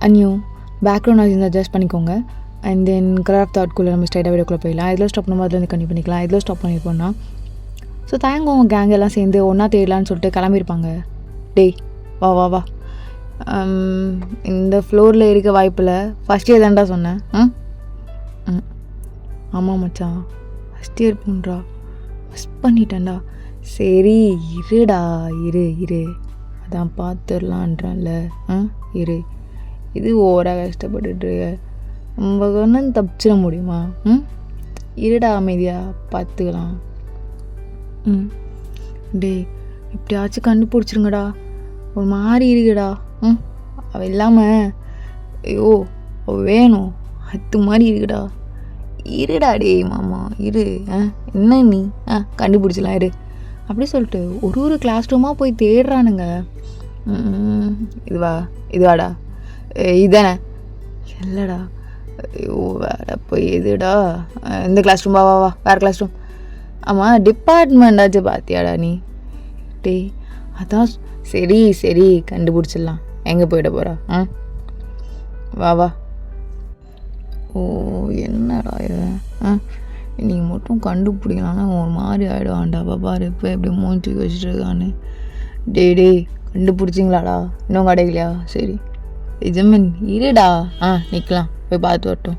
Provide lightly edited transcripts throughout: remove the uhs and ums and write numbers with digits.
அன்யூ background noise இருந்தால் adjust பண்ணிக்கோங்க. And then colour of தாட்குள்ளே நம்ம ஸ்ட்ரைட்டாக வீடியோக்குள்ளே போயிடலாம். இதில் ஸ்டாப் பண்ணும்போது அதுலேருந்து கண்டிப்பாக பண்ணிக்கலாம். இதில் ஸ்டாப் பண்ணியிருப்போம்னா ஸோ அவங்க கேங் எல்லாம் சேர்ந்து ஒன்றா தேடலான்னு சொல்லிட்டு கிளம்பியிருப்பாங்க. டேய் வா வா வா, இந்த ஃப்ளோரில் இருக்க வாய்ப்பில் ஃபஸ்ட் இயர் தான்டா சொன்னேன். ஆமாம் மச்சான், ஃபஸ்ட் இயர் பண்ணுறா, மிஸ் பண்ணிட்டேன்டா. சரி இருடா, இரு அதான் பார்த்துடலான்றல. இரு, இது ஓவராக கஷ்டப்பட்டுட்டு நம்ம ஒன்றும் தப்பிச்சிட முடியுமா? இருடா, அமைதியாக பார்த்துக்கலாம். டேய் எப்படியாச்சும் கண்டுபிடிச்சிருங்கடா, ஒரு மாதிரி இருக்குடா. அவள் இல்லாமல் ஐயோ அவள் வேணும், அது மாதிரி இருக்குடா. இருடா டேய் மாமா இரு, என்ன நீ கண்டுபிடிச்சலாம் இரு அப்படி சொல்லிட்டு ஒரு கிளாஸ் ரூமாக போய் தேடுறானுங்க. இதுவாடா இதானே? இல்லைடா, ஐயோ வேற போய் எதுடா, இந்த கிளாஸ் ரூம் வா வேறு கிளாஸ் ரூம். ஆமாம் டிபார்ட்மெண்ட்டாச்சு பார்த்தியாடா நீ? டேய் அதான் சரி கண்டுபிடிச்சிடலாம், எங்கே போயிட போகிறா? வா. ஓ என்னடா இவன், நீங்கள் மட்டும் கண்டுபிடிக்கலான்னா ஒரு மாதிரி ஆகிடுவான்டா. பாரு இப்போ எப்படி மூஞ்சி வச்சுட்டு இருக்கான்னு. டேய் கண்டுபிடிச்சிங்களாடா? இன்னும் கிடைக்கலையா? சரி ஜிம்மன் இருடா, நிற்கலாம், போய் பார்த்து வரட்டும்.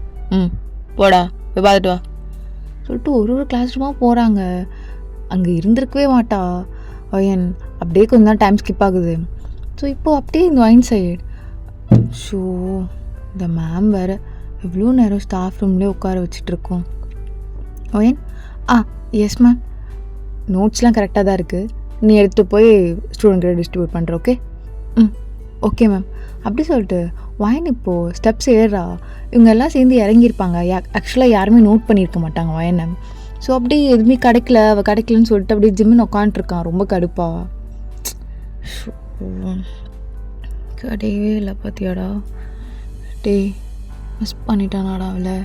போடா போய் பார்த்துட்டு வா சொல்லிட்டு ஒரு கிளாஸ் ரூமாக போகிறாங்க. அங்கே இருந்திருக்கவே மாட்டா அயன். அப்படியே கொஞ்சம் தான் டைம் ஸ்கிப் ஆகுது. ஸோ இப்போது அப்படியே இந்த ஒயின் சைடு ஷோ இந்த மேம் வேறு எவ்வளோ நேரம் ஸ்டாஃப் ரூம்லேயே உட்கார வச்சிட்ருக்கோம். ஒயன் எஸ் மேம், நோட்ஸ்லாம் கரெக்டாக தான் இருக்குது, நீ எடுத்துகிட்டு போய் ஸ்டூடெண்ட்கிட்ட டிஸ்ட்ரிபியூட் பண்ணுற. ஓகே ஓகே மேம் அப்படி சொல்லிட்டு ஒயன் இப்போது ஸ்டெப்ஸ் ஏறா. இவங்க எல்லாம் சேர்ந்து இறங்கியிருப்பாங்க. ஆக்சுவலாக யாருமே நோட் பண்ணியிருக்க மாட்டாங்க ஒயனை. ஸோ அப்படி எதுவுமே கிடைக்கலன்னு சொல்லிட்டு அப்படியே ஜிம்மின்னு உட்காந்துருக்கான் ரொம்ப கடுப்பா. கிடையவே இல்லை பார்த்தியாடா? டேய் மிஸ் பண்ணிட்டானாடா அவளை?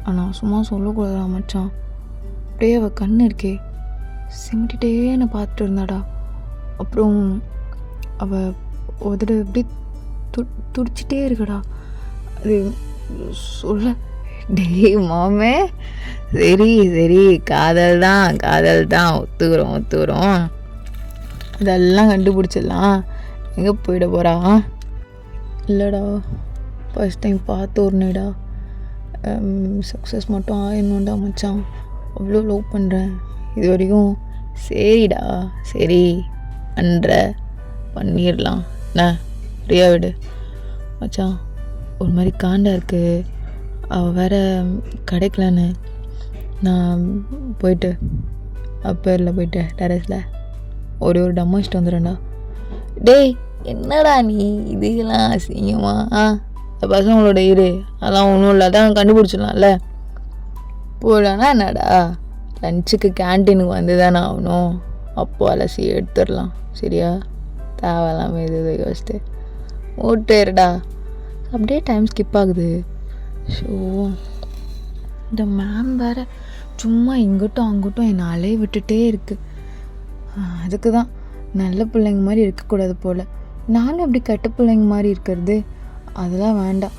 ஆனால் சும்மா சொல்லக்கூடாதா மச்சான். அப்படியே அவள் கண் இருக்கே சிமிட்டிகிட்டே என்னை பார்த்துட்டு இருந்தாடா. அப்புறம் அவள் உதடு எப்படி துடிச்சிட்டே இருக்கடா. அது சொல்ல டேய் மாமே சரி காதல் தான் ஒத்துக்கிறோம் இதெல்லாம் கண்டுபிடிச்சிடலாம். எங்கே போயிட போகிறா? இல்லைடா ஃபஸ்ட் டைம் பார்த்து ஒருனேடா, சக்ஸஸ் மட்டும் ஆயிடணும்டா மச்சான், அவ்வளோ லவ் பண்ணுறேன் இது வரைக்கும். சரிடா சரி பண்ணிடலாம் ஃப்ரீயாக விடு மச்சான். ஒரு மாதிரி காண்டா இருக்குது, அவள் வேற கிடைக்கலன்னு. நான் போயிட்டு அப்பேரில் போயிட்டு டெரஸில் ஒரு டம்மா வச்சுட்டு வந்துடுறேன்டா. டேய் என்னடா நீ இதெல்லாம் அசிங்கமா? பசங்களோட இரு, அதெல்லாம் ஒன்றும் இல்லை, அதான் கண்டுபிடிச்சிடலாம்ல. போடலான்னா என்னடா, லஞ்சுக்கு கேன்டீனுக்கு வந்து தானே ஆகணும், அப்போ அலசி எடுத்துடலாம் சரியா? தேவையில்லாமல் இது யோசிச்சுட்டு ஓட்டேருடா. அப்படியே டைம் ஸ்கிப் ஆகுது. ஸோ இந்த மேம் வேறு சும்மா இங்கிட்டும் அங்கிட்டும் என்னை அலைய விட்டுட்டே இருக்குது. அதுக்கு தான் நல்ல பிள்ளைங்க மாதிரி இருக்கக்கூடாது போல். நானும் எப்படி கெட்ட பிள்ளைங்க மாதிரி இருக்கிறது, அதெல்லாம் வேண்டாம்.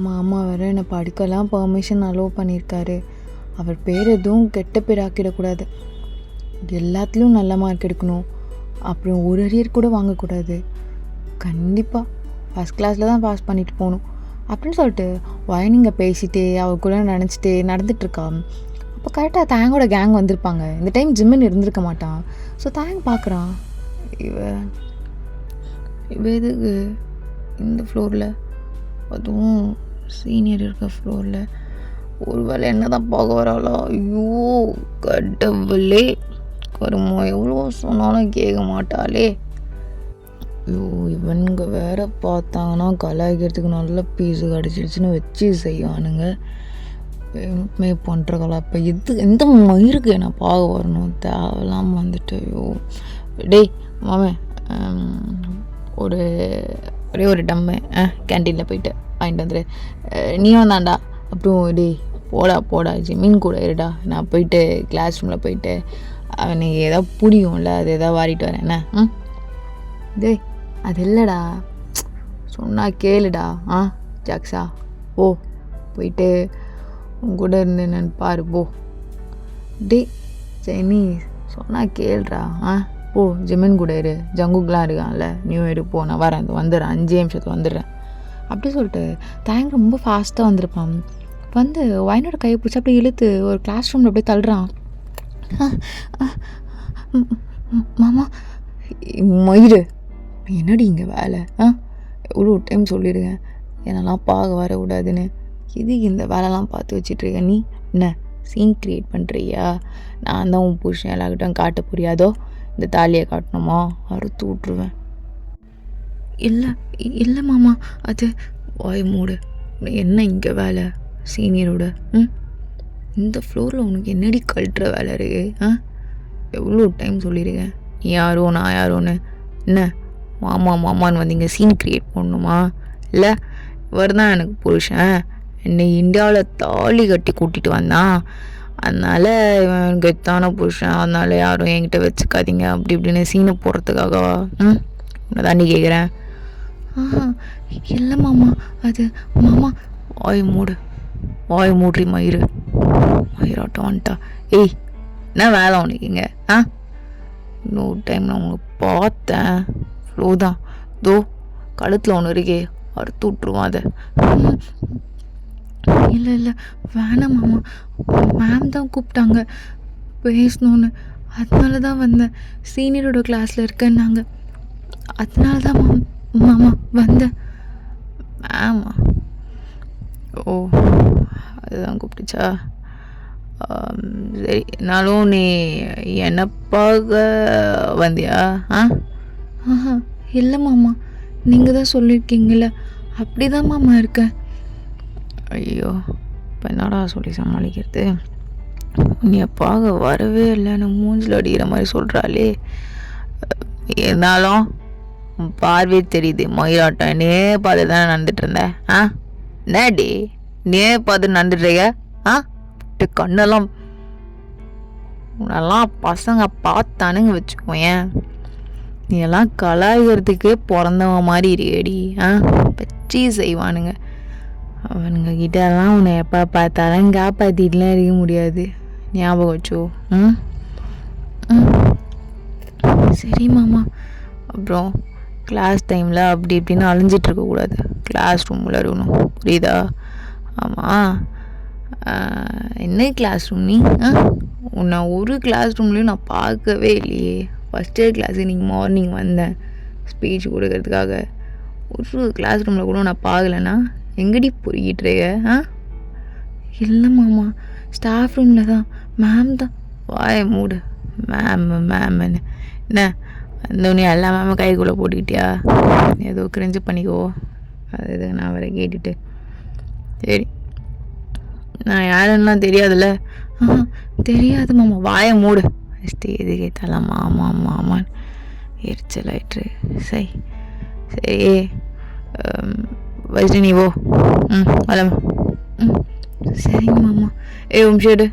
மாமா வேறு என்னை படிக்கலாம் பர்மிஷன் அலோவ் பண்ணியிருக்காரு. அவர் பேர் எதுவும் கெட்ட பேர் ஆக்கிடக்கூடாது, எல்லாத்துலேயும் நல்ல மார்க் எடுக்கணும், அப்புறம் ஒரு அரியர் கூட வாங்கக்கூடாது, கண்டிப்பாக ஃபஸ்ட் கிளாஸில் தான் பாஸ் பண்ணிட்டு போகணும் அப்படின்னு சொல்லிட்டு வயனிங்க பேசிகிட்டே அவள் கூட நினச்சிட்டே நடந்துகிட்ருக்கா. அப்போ கரெக்டாக தேங்கோட கேங் வந்திருப்பாங்க. இந்த டைம் ஜிம்மின்னு இருந்திருக்க மாட்டான். ஸோ தேங் பார்க்குறான், இவ எதுக்கு இந்த ஃப்ளோரில், அதுவும் சீனியர் இருக்க ஃப்ளோரில், ஒரு வேளை என்ன தான் பார்க்க வராளா? ஐயோ கடவுளே, கருமோ எவ்வளோ சொன்னாலும் கேட்க மாட்டாளே. ஐயோ இவனுங்க வேற பார்த்தாங்கன்னா கலாய்க்கிறதுக்கு நல்ல பீஸு கிடச்சிடுச்சுன்னு வச்சு செய்வானுங்க. மே பண்ணுற கலாப்ப எந்த மயிருக்கு நான் பார்க்க வரணும், தேவையில்லாமல் வந்துட்டு. ஐயோ டேய் மாமே ஒரே ஒரு டம்மு கேன்டீனில் போயிட்டு வாங்கிட்டு வந்துடு, நீயும் தான்டா. அப்புறம் டேய் போடா ஜிமின் கூட இருடா, நான் போயிட்டு கிளாஸ் ரூமில் போயிட்டு அவனுக்கு எதாவது புரியும்ல, அது எதாவது வாரிட்டு வரேன் என்ன. டேய் அது இல்லைடா, சொன்னால் கேளுடா. ஜாக்ஸா ஓ, போயிட்டு உன் கூட இருந்து என்னன்னு பாரு போ. டே சைனி, சொன்னால் கேளுடா. ஓ, ஜிமின் கூட இரு, ஜங்குக்கெலாம் இருக்கான்ல, நியூ இயர் போ, நான் வரேன், வந்துடுறேன், 5 நிமிஷத்துக்கு வந்துடுறேன் அப்படி சொல்லிட்டு தேங்க் ரொம்ப ஃபாஸ்ட்டாக வந்திருப்பான். வந்து வயனோட கையை பிடிச்சி அப்படியே இழுத்து ஒரு கிளாஸ் ரூமில் அப்படியே தள்ளுறான். மாமா மயிறு, என்னடி இங்கே வேலை? எவ்வளோ டைம் சொல்லிடுங்க என்னெல்லாம் பார்க்க வரக்கூடாதுன்னு. இது இந்த வேலைலாம் பார்த்து வச்சிட்ருக்க நீ என்ன சீன் க்ரியேட் பண்ணுறியா? நான் தான் உன் புருஷன் எல்லாருக்கிட்டும் காட்ட புரியாதோ, இந்த தாலியை காட்டணுமா? அறுத்து விட்ருவேன். இல்லை இல்லை மாமா, அது வாய் மூடு. என்ன இங்கே வேலை சீனியரோட? இந்த ஃப்ளோரில் உனக்கு என்னடி கழட்டுற வேலை இருக்கு? எவ்வளோ டைம் சொல்லியிருக்கேன் நீ யாரோ நான் யாரோன்னு. என்ன மாமா மாமான்னு வந்தீங்க சீன் க்ரியேட் பண்ணணுமா? இல்லை, இவர் தான் எனக்கு புருஷன், என்னை இந்தியாவில் தாலி கட்டி கூட்டிகிட்டு வந்தான், அதனால் இவன் கெத்தான புருஷன், அதனால் யாரும் என்கிட்ட வச்சுக்காதீங்க அப்படி இப்படின்னு சீனை போடுறதுக்காகவா? உன்னை தாண்டி கேட்குறேன். இல்லை மாமா, அது மாமா. வாய் மூடுறி மயிறு. மயிராட்டம் வந்துட்டா. ஏய், என்ன வேலை உனக்கு இங்கே? இன்னொரு டைம் நான் உனக்கு பார்த்தேன் ஃப்ளோ தான், தோ கழுத்தில் ஒன்று இருக்கே, அறுத்து விட்ருவான் அதை. இல்லை இல்லை வேணாம் மாமா, மேம் தான் கூப்பிட்டாங்க பேசணுன்னு, அதனால தான் வந்தேன். சீனியரோட கிளாஸில் இருக்கேன்னாங்க, அதனால தான் மாமா வந்தேன். மேமா? ஓ, அதுதான் கூப்பிட்டுச்சா? சரி, நானும் நீ என்னை பார்க்க வந்தியா? இல்லை மாமா, நீங்கள் தான் சொல்லியிருக்கீங்கள, அப்படி தான் மாமா இருக்கேன். ஐயோ, இப்போ என்னடா சொல்லி சமாளிக்கிறது? நீ பார்க்க வரவே இல்லைன்னு மூஞ்சில் அடிக்கிற மாதிரி சொல்கிறாளே. இருந்தாலும் பார்வை தெரியுது, மயிலாட்டம் நே பார்த்து தானே நடந்துட்டு இருந்தேன். என்னடி நே பார்த்து நடந்துட்டுருக்க? கண்ணெல்லாம் உன்னெல்லாம் பசங்க பார்த்தானுங்க வச்சுக்கோயேன், நீ எல்லாம் கலாய்கிறதுக்கு பிறந்தவன் மாதிரி இருக்கேடி. வச்சு செய்வானுங்க அவனுங்க கிட்டலாம். உன்னை எப்போ பார்த்தாலும் காப்பாற்றிட்டுலாம் இருக்க முடியாது, ஞாபகம் வச்சோ. சரி மாமா. அப்புறம் கிளாஸ் டைமில் அப்படி இப்படின்னு அழிஞ்சிட்ருக்கக்கூடாது, கிளாஸ் ரூமில் இருக்கணும், புரியுதா? ஆமாம், என்ன கிளாஸ் ரூம் நீ? உன்னை ஒரு கிளாஸ் ரூம்லேயும் நான் பார்க்கவே இல்லையே. ஃபஸ்ட் இயர் கிளாஸு நீங்கள் மார்னிங் வந்தேன் ஸ்பீச் கொடுக்கறதுக்காக, ஒரு கிளாஸ் ரூமில் கூட நான் பார்க்கலண்ணா. எங்கடி பொறுக்கிட்டுருக்க? இல்லை மாமா, ஸ்டாஃப் ரூமில் தான், மேம் தான். வாய மூடு, மேம்னு என்ன அந்த உன்னை எல்லா மேமும் கைக்குள்ளே போட்டுக்கிட்டியா? ஏதோ கிரிஞ்சு பண்ணிக்கோ, அது நான் வர கேட்டுட்டு. சரி, நான் யாருன்னெலாம் தெரியாதுல்ல? தெரியாது மாமா. வாய மூடு. ஃபஸ்ட்டு எது கேட்டாலாம் மாமா மாமான்னு எரிச்சல் ஆயிட்டுரு. சரி சரி, வச்சுட்டு நீ போ. வளம். சரிங்க மாமா. ஷேடு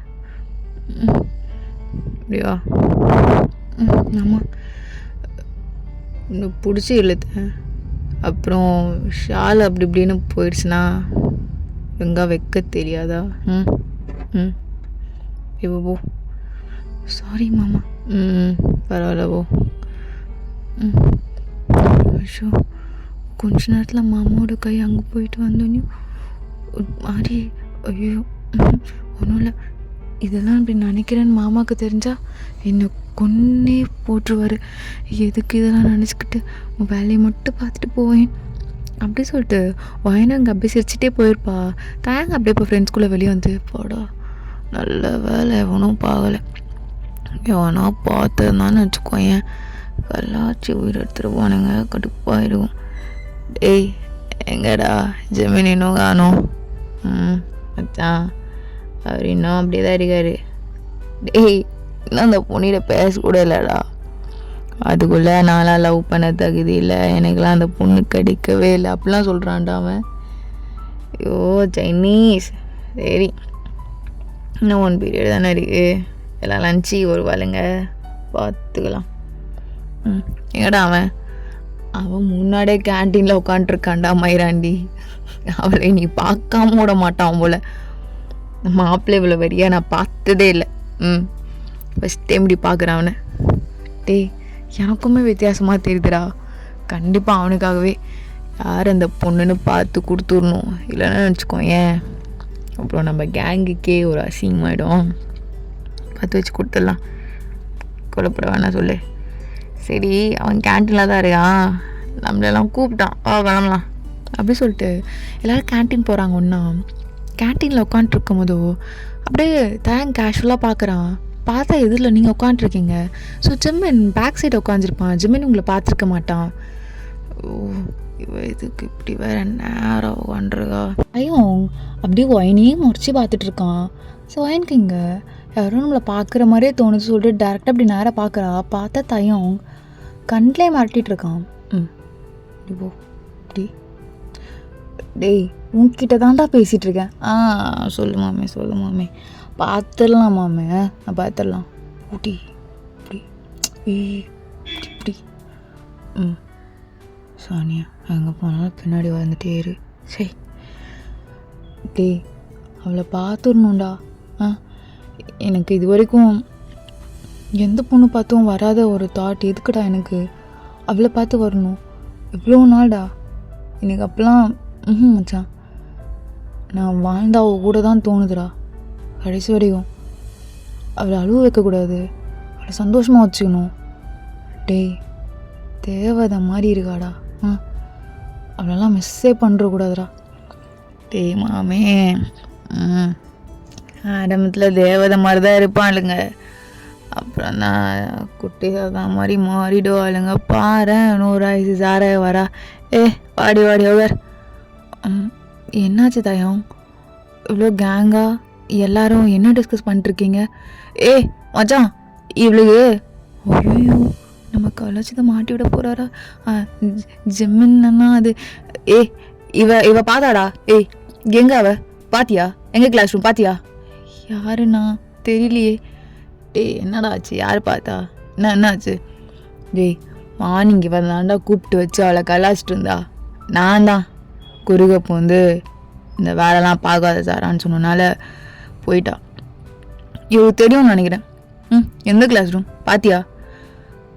அப்படியா? ஆமா, இன்னும் பிடிச்சி இழுத்தேன், அப்புறம் ஷால் அப்படி இப்படின்னு போயிடுச்சுன்னா எங்கே வைக்க தெரியாதா? இப்போ போ. சாரி மாமா. பரவாயில்ல போ. ஐயோ, கொஞ்ச நேரத்தில் மாமாவோட கை அங்கே போயிட்டு வந்தோன்னையும் ஒரு மாதிரி, ஐயோ ஒன்றும் இல்லை, இதெல்லாம் அப்படி நினைக்கிறேன்னு மாமாவுக்கு தெரிஞ்சா என்னை கொன்னே போட்டுருவார். எதுக்கு இதெல்லாம் நினச்சிக்கிட்டு உன் வேலையை மட்டும் பார்த்துட்டு போவேன் அப்படி சொல்லிட்டு வயனை அங்கே அப்படியே சிரிச்சிட்டே போயிருப்பா. தேங்க அப்படியே இப்போ ஃப்ரெண்ட்ஸ்குள்ளே வெளியே வந்து போடா, நல்ல வேலை எவனும் பார்க்கலை, எவனா பார்த்துருந்தான்னு வச்சுக்கோயேன் கல்லாச்சி உயிர் எடுத்துருப்பானுங்க, கடுப்பாயிடுவோம். டேய் எங்கடா ஜெமின் இன்னும் காணோம்? மச்சான் அவர் இன்னும் அப்படியே தான் இருக்காரு. டேய் இன்னும் அந்த பொண்ணிட பேசக்கூட இல்லைடா, அதுக்குள்ளே நான்லாம் லவ் பண்ண தகுதி இல்லை, எனக்கெல்லாம் அந்த பொண்ணு கிடைக்கவே இல்லை அப்படிலாம் சொல்கிறான்டா அவன். ஐயோ சைனீஸ். சரி, இன்னும் 1 பீரியட் தானே இருக்குது, எல்லாம் லஞ்சு ஒரு வேலைங்க பார்த்துக்கலாம். எங்கடா அவன்? அவன் முன்னாடியே கேன்டீனில் உட்காண்ட்ருக்கான்டா மயிராண்டி. அவளை நீ பார்க்காம விட மாட்டான் போல. மாப்பிள்ளை இவ்வளோ வரியா நான் பார்த்ததே இல்லை. ஃபஸ்ட் டைம் இப்படி பார்க்குறான் அவனை. டேய் எனக்குமே வித்தியாசமாக தெரியுதுடா. கண்டிப்பாக அவனுக்காகவே யார் அந்த பொண்ணுன்னு பார்த்து கொடுத்துடணும். இல்லைன்னா வச்சுக்கோ ஏன் அப்புறம் நம்ம கேங்குக்கே ஒரு அசிங்கமாயிடும். பார்த்து வச்சு கொடுத்துடலாம். கொலைப்பட வேணாம் சொல்லு. சரி அவன் கேன்டீனில் தான் இருக்கான், நம்மளெல்லாம் கூப்பிட்டான் கிளம்பலாம் அப்படி சொல்லிட்டு எல்லோரும் கேன்டீன் போகிறாங்க. ஒன்றா கேன்டீனில் உட்காண்ட்ருக்கும் போதோ அப்படியே தேங்க் கேஷுவலாக பார்க்குறான். பார்த்தா எதிரில் நீங்கள் உட்காண்ட்ருக்கீங்க. ஸோ ஜிம்மின் பேக் சைடு உட்காந்துருப்பான். ஜிம்மின் உங்களை பார்த்துருக்க மாட்டான். இதுக்கு இப்படி வேற நேரம் உட்காண்ட்ருக்கா. ஐயும் அப்படியே ஒயினையே முறைச்சி பார்த்துட்ருக்கான். ஸோ ஒயினுக்கு இங்கே யாரும் நம்மளை பார்க்குற மாதிரியே தோணுது சொல்லிட்டு டேரெக்டாக அப்படி நேராக பார்க்குறா. பார்த்தா தையம் கண்ணிலே மாட்டிகிட்ருக்கான். இப்போ இப்படி டேய் உன்கிட்ட தான்டா பேசிகிட்ருக்கேன். சொல்லு மாமே பார்த்துடலாம் மாமே, நான் பார்த்துடலாம். ஊட்டி இப்படி இப்படி சானியா எங்கே போனாலும் பின்னாடி வந்துட்டே இரு. சரி டேய் அவளை பார்த்துடணும்டா. எனக்கு இது வரைக்கும் எந்த பொண்ணு பார்த்தும் வராத ஒரு தாட். எதுக்குடா எனக்கு அவளை பார்த்து வரணும்? இவ்வளோ நாள்டா எனக்கு அப்போலாம் மச்சான் நான் வாழ்ந்தா அவ கூட தான் தோணுதுடா. கடைசி வரையும் அவளை அழுவ வைக்கக்கூடாது, அவளை சந்தோஷமாக வச்சுக்கணும். டேய் தேவதை மாதிரி இருக்காடா. அவளெல்லாம் மிஸ்ஸே பண்ணுறக்கூடாதுடா. டேய் மாமே ஆரம்பத்தில் தேவதை மாதிரி தான் இருப்பாளுங்க, அப்புறம் நான் குட்டி தான் மாதிரி மாறிடுவாளுங்க. பாரு 100 ஆயிடுச்சு சார வரா. வாடி ஓவர். என்னாச்சு தாயம் இவ்வளோ கேங்கா எல்லாரும் என்ன டிஸ்கஸ் பண்ணிட்டுருக்கீங்க? மச்சான் இவளுக்கு ஐயோ நம்ம கலாச்சதை மாட்டி விட போகிறாரா? ஜிம்மின்னா அது இவ பார்த்தாடா. எங்க அவ பாத்தியா? எங்க கிளாஸ் ரூம் பாத்தியா? யாருண்ணா தெரியலையே. என்னடா ஆச்சு? யார் பார்த்தா? என்னாச்சு? மார்னிங் இவன் தாண்டா கூப்பிட்டு வச்சு அவளை கலாச்சிட்டு இருந்தா. நான் தான் குறுகப்பு இந்த வேலைலாம் பார்க்காத சாரான்னு சொன்னனால போயிட்டா. இவளுக்கு தெரியும்னு நினைக்கிறேன். எந்த கிளாஸ் ரூம் பாத்தியா?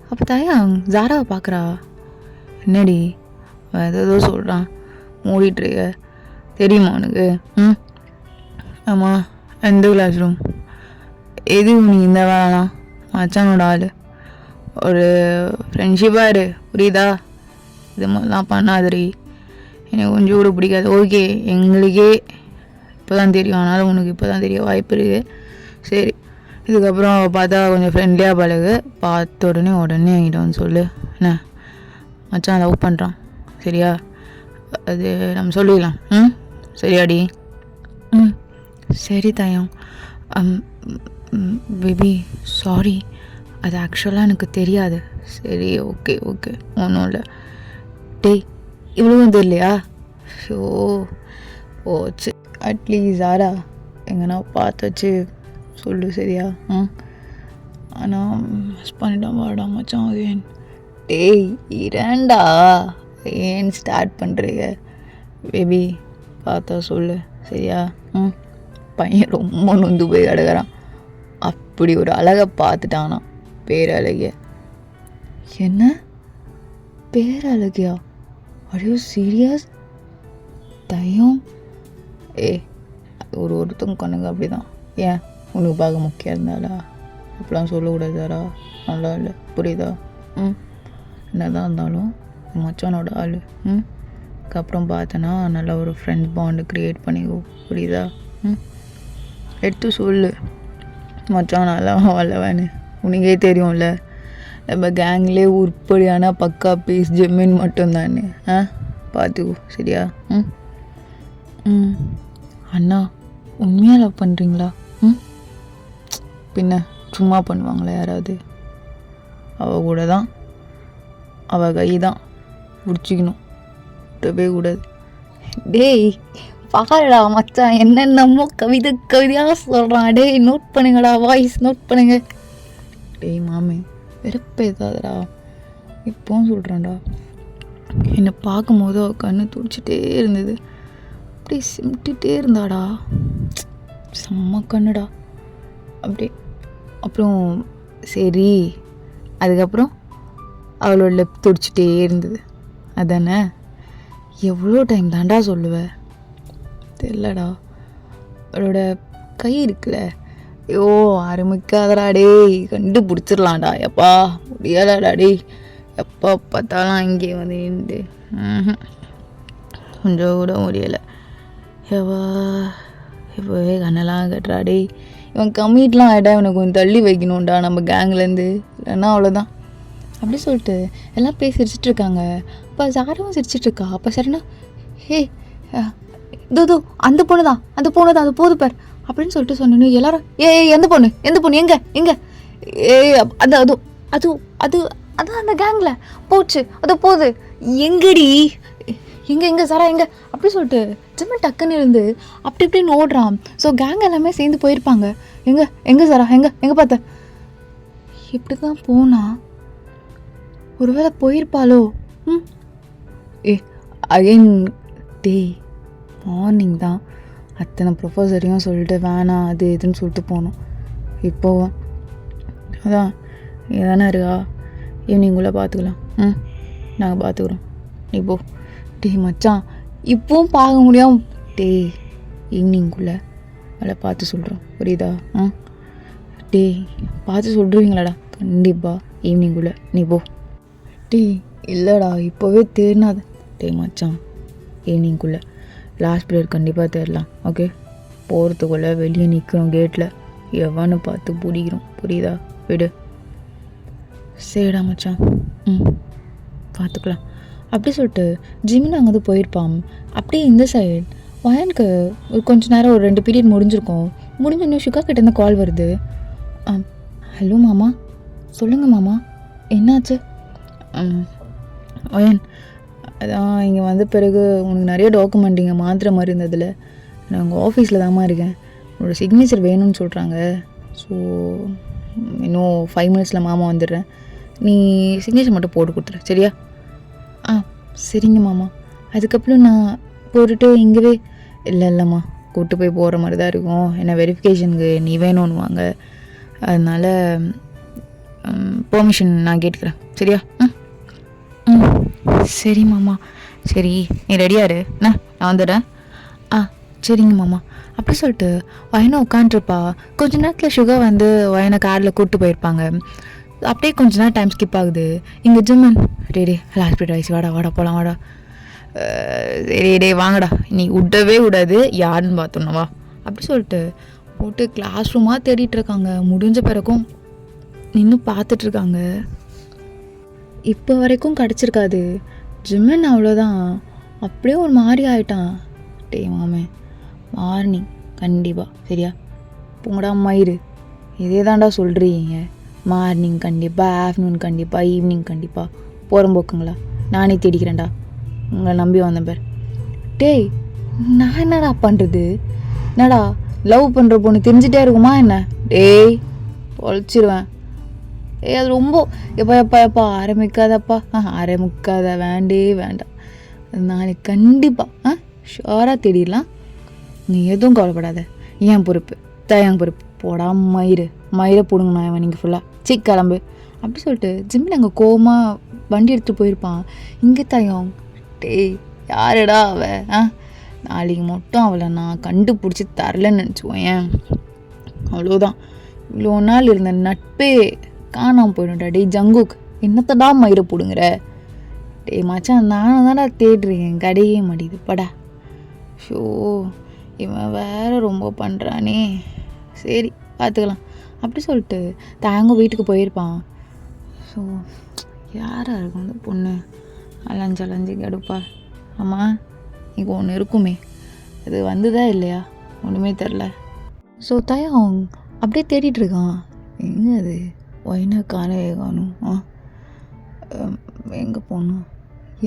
அப்போ தாயா ஜாராவை பார்க்குறா. என்னடி ஏதோ சொல்கிறான், மூடிட்டுருக்க தெரியுமா உனக்கு? ஆமாம் எந்த கிளாஸ் ரூம்? எது நீ இந்த வேலைலாம் மச்சானோட ஆள், ஒரு ஃப்ரெண்ட்ஷிப்பாக இரு புரியுதா? இது மாதிரிலாம் பண்ணாதரி, எனக்கு கொஞ்சம் கூட பிடிக்காது. ஓகே எங்களுக்கே இப்போ தான் தெரியும், ஆனாலும் உனக்கு இப்போ தான் தெரிய வாய்ப்பு இருக்குது. சரி இதுக்கப்புறம் பார்த்தா கொஞ்சம் ஃப்ரெண்ட்லியாக பழகு. பார்த்த உடனே என்கிட்ட வந்து சொல்லு. என்ன மச்சான் லவ் பண்ணுறான் சரியா? அது நம்ம சொல்லிடலாம். சரியாடி? சரி தாயம். பேபி சாரி, அது ஆக்சுவலாக எனக்கு தெரியாது. சரி ஓகே ஒன்றும் இல்லை. டேய் இவ்வளவும் தெரியலையா? ஷோ போச்சு. அட்லீஸ்ட் யாரா எங்கன்னா பார்த்து வச்சு சொல்லு சரியா? ஆனால் மிஸ் பண்ணிட்டான் வாடா மச்சான். அது ஏன்? டேய் இரண்டா ஏன் ஸ்டார்ட் பண்ணுறீங்க? பேபி பார்த்தா சொல்லு சரியா? பையன் ரொம்ப நொந்து போய் கிடக்குறான். அப்படி ஒரு அழகை பார்த்துட்டானா, பேரழகிய. என்ன பேரழகியா? Are you serious? தையம் ஒருத்தங்க கண்ணுங்க அப்படி தான். ஏன் உனக்கு பார்க்க முக்கியம் இருந்தாலா? அப்படிலாம் சொல்லக்கூடாது சாரா, நல்லா இல்லை புரியுதா? என்னதான் இருந்தாலும் மச்சானோட ஆள். அதுக்கப்புறம் பார்த்தனா நல்லா ஒரு ஃப்ரெண்ட் பாண்டு க்ரியேட் பண்ணிக்கோ புரியுதா? எடுத்து சொல்லு மச்சான் நல்லா வல்லவன்னு. உனக்கே தெரியும்ல நம்ம கேங்லேயே உருப்படியான பக்கா பீஸ் ஜெம்மின் மட்டும்தானே. பார்த்துக்கோ சரியா? அண்ணா உண்மையாக லவ் பண்ணுறீங்களா? பின்ன சும்மா பண்ணுவாங்களா யாராவது? அவள் கூட தான், அவள் கை தான் பிடிச்சிக்கணும், விட்டவே கூடாது. டேய் பாருடா மச்சான் என்னென்னமோ கவிதையாக சொல்கிறான். டேய் நோட் பண்ணுங்கடா, வாய்ஸ் நோட் பண்ணுங்க. டேய் மாமே வெறுப்பேதாதடா, இப்போவும் சொல்கிறேன்டா. என்னை பார்க்கும்போது அவள் கண்ணு துடிச்சிட்டே இருந்தது. அப்படியே சிமிட்டிகிட்டே இருந்தாடா, செம்ம கண்ணுடா அப்படி. அப்புறம் சரி, அதுக்கப்புறம் அவளோட லெப் துடிச்சிட்டே இருந்தது. அதானே, எவ்வளோ டைம் தாண்டா சொல்லுவேன் தெரிலடா. அவளோட கை இருக்குல்ல, ஐயோ ஆரம்பிக்காதடா டேய், கண்டுபிடிச்சிடலாம்டா. எப்பா முடியாதாடா டேய், எப்போ பார்த்தாலும் அங்கே வந்து நின்று கொஞ்சம் கூட முடியலை. எவ்வா இப்போவே கண்ணெல்லாம் கட்டுறா டேய். இவன் கம்மிட்லாம் ஆகிட்டா இவனுக்கு கொஞ்சம் தள்ளி வைக்கணும்டா நம்ம கேங்லேருந்து, இல்லைன்னா அவ்வளோதான். அப்படி சொல்லிட்டு எல்லாம் பேசி சிரிச்சிட்ருக்காங்க. அப்போ சாரவும் சிரிச்சிட்ருக்கா. அப்போ சரிண்ணா, ஹே இதோ அந்த பொண்ணு தான் அது போது பார் அப்படின்னு சொல்லிட்டு சொன்னோன்னு எல்லாரும் எந்த பொண்ணு எங்கே அது அது அது அது அதான் அந்த கேங்கில் போச்சு, அது போகுது, எங்கடி எங்கே சாரா எங்கே அப்படி சொல்லிட்டு ஜிம்மன் டக்குன்னு இருந்து அப்படி இப்படின்னு ஓடுறான். ஸோ கேங் எல்லாமே சேர்ந்து போயிருப்பாங்க. எங்கே சாரா எங்கே பார்த்த, இப்படி தான் போனா ஒருவேளை போயிருப்பாளோ. அகைன் டேய், மார்னிங் தான் அத்தனை ப்ரொஃபஸரையும் சொல்லிட்டு வேணாம் அது இதுன்னு சொல்லிட்டு போனோம். இப்போவும் அதான் ஏதானே இருக்கா, ஈவினிங்குள்ளே பார்த்துக்கலாம். நாங்கள் பார்த்துக்குறோம், நீ போ. டே மச்சான், இப்போவும் பார்க்க முடியாம டே, ஈவினிங்குள்ளே வேலை பார்த்து சொல்கிறோம், புரியுதா? டே பார்த்து சொல்லிடுவீங்களாடா? கண்டிப்பாக ஈவினிங்குள்ளே நீ போ. டே இல்லைடா, இப்போவே தேடினாது. டே மச்சான், ஈவினிங்குள்ளே லாஸ்ட் பீரியட் கண்டிப்பாக தேடலாம். ஓகே, போகிறதுக்குள்ளே வெளியே நிற்கிறோம் கேட்டில், எவன்னு பார்த்து பிடிக்கிறோம், புரியுதா? விடு. சரிடா மச்சான், பார்த்துக்கலாம் அப்படி சொல்லிட்டு ஜிமின் அங்கே வந்து போயிருப்பான். அப்படியே இந்த சைடு வயனுக்கு கொஞ்சம் நேரம் ஒரு 2 பீரியட் முடிஞ்சிருக்கும். முடிஞ்சோடனே ஷுகா கிட்டேருந்து கால் வருது. ஹலோ மாமா. சொல்லுங்கள் மாமா, என்னாச்சு? வயன், அதான் இங்கே வந்த பிறகு உனக்கு நிறைய டாக்குமெண்ட் இங்கே மாற்றுற மாதிரி இருந்ததில்ல, நான் உங்கள் ஆஃபீஸில் தாம்மா இருக்கேன். உன்னோட சிக்னேச்சர் வேணும்னு சொல்கிறாங்க. ஸோ இன்னும் 5 மினிட்ஸில் மாமா வந்துடுறேன். நீ சிக்னேச்சர் மட்டும் போட்டு கொடுத்துரு, சரியா? சரிங்க மாமா. அதுக்கப்புறம் நான் போட்டுட்டு இங்கேவே இல்லைம்மா, கூப்பிட்டு போய் போகிற மாதிரி தான் இருக்கும். ஏன்னா வெரிஃபிகேஷனுக்கு நீ வேணும்னு வாங்க, அதனால் பெர்மிஷன் நான் கேட்டுக்கிறேன், சரியா? சரி மாமா. சரி, நீ ரெடியாரு, நான் வந்துடுறேன். சரிங்க மாமா அப்படி சொல்லிட்டு வயனை உட்காண்ட்ருப்பா. கொஞ்ச நேரத்தில் ஷுகர் வந்து வயனை காரில் கூப்பிட்டு போயிருப்பாங்க. அப்படியே கொஞ்ச நேரம் டைம் ஸ்கிப் ஆகுது. இங்கே ஜிம்மன், டே லாஸ்ட் பீரியட் ஆயிடுச்சு, வாடா போகலாம் வாடா. டே வாங்கடா, நீ விடவே விடாது, யாருன்னு பார்த்தோன்னா வா அப்படி சொல்லிட்டு போட்டு கிளாஸ் ரூமாக தேடிட்டுருக்காங்க. முடிஞ்ச பிறகும் நின்று பார்த்துட்ருக்காங்க. இப்போ வரைக்கும் கிடச்சிருக்காது. ஜிம்மன் அவ்வளோதான், அப்படியே ஒரு மாதிரி ஆகிட்டான். டே மாமே, மார்னிங் கண்டிப்பாக, சரியா? போங்கடா மயிறு, இதே தாண்டா சொல்கிறீங்க. மார்னிங் கண்டிப்பாக, ஆஃப்டர்நூன் கண்டிப்பாக, ஈவினிங் கண்டிப்பாக. போகிறம்போக்குங்களா, நானே தேடிக்கிறேன்டா, உங்களை நம்பி வந்தேன் பேர். டேய் நான் என்னடா பண்ணுறது? என்னடா லவ் பண்ணுற பொண்ணு தெரிஞ்சிட்டே இருக்குமா என்ன? டேய் தொலைச்சிருவேன். அது ரொம்ப எப்பா ஆரம்பிக்காதப்பா, ஆரம்பிக்காத, வேண்டாம். நாளைக்கு கண்டிப்பாக ஷுவராக தேடிடலாம். நீ எதுவும் கவலைப்படாத, ஏன் பொறுப்பு, தயாங்க பொறுப்பு. போடா மயிரை போடுங்கண்ணா அவன், நீங்கள் ஃபுல்லாக கிளம்பு அப்படி சொல்லிட்டு ஜிம்மில் அங்கே கோவமாக வண்டி எடுத்துகிட்டு போயிருப்பான். இங்கே தயம், டேய் யாருடா அவ? நாளைக்கு மட்டும் அவளை நான் கண்டுபிடிச்சி தரலன்னு நினச்சிக்கோயேன், அவ்வளோதான். இவ்வளோ நாள் இருந்த நட்பே காணாமல் போயிடும்டா. டேய் ஜங்குக், என்னத்தடா மயிரை போடுங்கிற? டேய் மச்சான், நானும் தானே தேடுறேன், கடையே மாட்டேது படா. ஷோ, இவன் வேற ரொம்ப பண்ணுறானே. சரி பார்த்துக்கலாம் அப்படி சொல்லிட்டு தாங்க வீட்டுக்கு போயிருப்பான். ஸோ யாராக இருக்கும் அந்த பொண்ணு? அலைஞ்சு கடுப்பா. ஆமாம், இங்கே ஒன்று இருக்குமே, அது வந்துதா இல்லையா ஒன்றுமே தெரில. ஸோ தயம் அப்படியே தேடிட்டுருக்கான். எங்கே அது ஒயினா காணவே காணும். எங்கே போகணும்?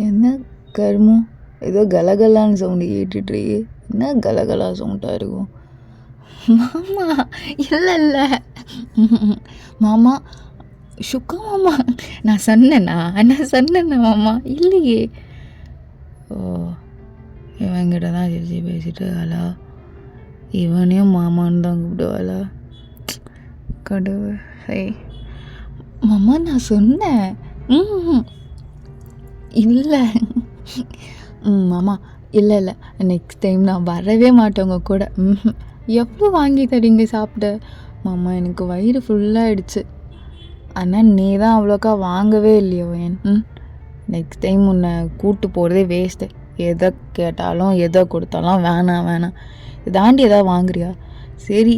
என்ன கருமம், ஏதோ கலகலான்னு சவுண்டு கேட்டுட்ரு. என்ன கலகலா சவுண்டாக இருக்கும்? மாமா இல்லை மாமா, சுக்கா மாமா, நான் சொன்னேண்ணா மாமா, இல்லையே. ஓ, இவங்கிட்ட தான் சிரிச்சு பேசிட்டு இருக்காளா? இவனையும் மாமான்னு தான் கூப்பிடுவாளா? கடவுள். சரி மாமா, நான் சொன்னேன். இல்லை மாமா, இல்லை இல்லை, நெக்ஸ்ட் டைம் நான் வரவே மாட்டேன் உங்கள் கூட. எவ்வளோ வாங்கி தரீங்க சாப்பிட? மாமா, எனக்கு வயிறு ஃபுல்லாகிடுச்சு. ஆனால் நீ தான் அவ்வளோக்கா வாங்கவே இல்லையோ ஏன்? நெக்ஸ்ட் டைம் உன்னை கூப்பிட்டு போகிறதே வேஸ்ட்டு. எதை கேட்டாலும் எதை கொடுத்தாலும் வேணாம் இதாண்டி எதாவது வாங்குறியா? சரி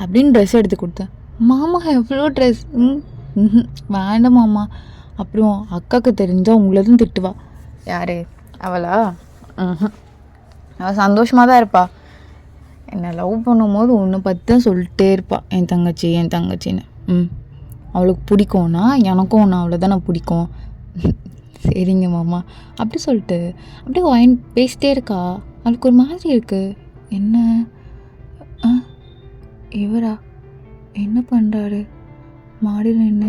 அப்படின்னு ட்ரெஸ் எடுத்து கொடுத்தேன். மாமா, எவ்வளோ ட்ரெஸ்? வேண்டாம் மாமா. அப்புறம் அக்காவுக்கு தெரிஞ்சால் உங்களதும் திட்டுவா. யார் அவளா? அவள் சந்தோஷமாக தான் இருப்பா. என்னை லவ் பண்ணும்போது உன்னை பற்றி தான் சொல்லிட்டே இருப்பாள், என் தங்கச்சின்னு. அவளுக்கு பிடிக்கும்னா எனக்கும் ஒன்று அவளை தானே பிடிக்கும். சரிங்க மாமா அப்படி சொல்லிட்டு அப்படியே வாயின் பேசிட்டே இருக்கா. அவளுக்கு ஒரு மாதிரி இருக்குது. என்ன இவரா என்ன பண்ணுறாரு? மாடியில் என்ன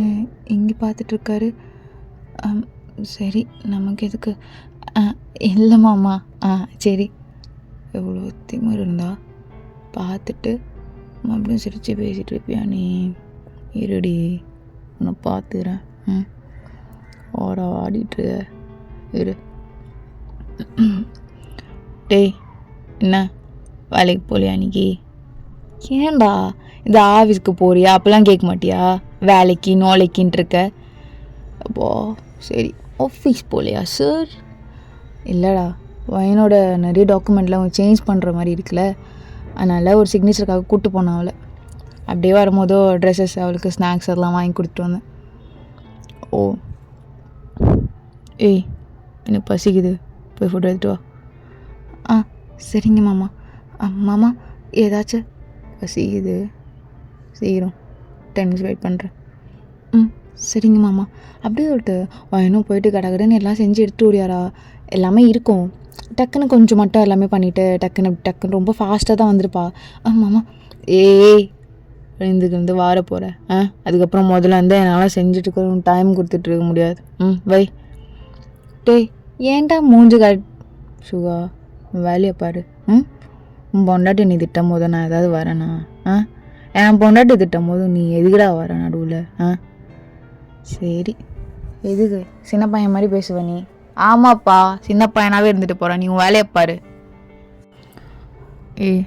இங்கே பார்த்துட்ருக்காரு? சரி, நமக்கு எதுக்கு? இல்லை மாமா. சரி. எவ்வளோ திமிரு இருந்தா பார்த்துட்டு மறுபடியும் சிரித்து பேசிகிட்டு இருப்பியா நீ? இருடி, உன்னை பார்த்துக்கிறேன். ஓரா ஆடிட்டு இரு. டேய், என்ன வேலைக்கு போகலையா அன்றைக்கி? ஏன்டா இந்த ஆஃபீஸ்க்கு போறியா? அப்போல்லாம் கேட்க மாட்டியா? வேலைக்கு நோலைக்கின்னு இருக்க. அப்போ சரி, ஆஃபீஸ் போகலையா சார்? இல்லைடா, பையனோட நிறைய டாக்குமெண்ட்லாம் சேஞ்ச் பண்ணுற மாதிரி இருக்குல்ல, அதனால் ஒரு சிக்னேச்சருக்காக கூப்பிட்டு போனேன் அவளை. அப்படியே வரும்போதோ ட்ரெஸ்ஸஸ், அவளுக்கு ஸ்நாக்ஸ் அதெல்லாம் வாங்கி கொடுத்துட்டு வந்தேன். ஓ, ஏய் எனக்கு பசிக்குது, போய் ஃபுட் எடுத்துட்டு வா. சரிங்க மாமா. மாமா, ஏதாச்சும் பசிக்குது, சீக்கிரம் 10 minutes வெயிட் பண்ணுறேன். சரிங்க மாமா. அப்படியே சொல்லிட்டு வயனும் போயிட்டு கடகடன்னு எல்லாம் செஞ்சு எடுத்துட்டு ஓடியாரா. எல்லாமே இருக்கும், டக்குன்னு கொஞ்சம் மட்டும் எல்லாமே பண்ணிவிட்டு டக்குன்னு ரொம்ப ஃபாஸ்ட்டாக தான் வந்துருப்பா. மாமா, ஏய் எழுந்துக்கு வார போகிறேன். அதுக்கப்புறம் முதல்ல வந்து என்னால் செஞ்சுட்டு டைம் கொடுத்துட்ருக்க முடியாது. வை. டேய், ஏன்டா மூஞ்சி சுகா, வேலையை பாரு. உன் பொண்டாட்டி நீ திட்டும் போது நான் ஏதாவது வரேனா? என் பொண்டாட்டி திட்டும் போது நீ எதுக்குடா வர நடுவில்? சரி, எதுக்கு சின்ன பையன் மாதிரி பேசுவ நீ? ஆமாப்பா, சின்ன பையனாகவே இருந்துட்டு போகிறேன், நீ உன் வேலையை பாரு. ஏய்,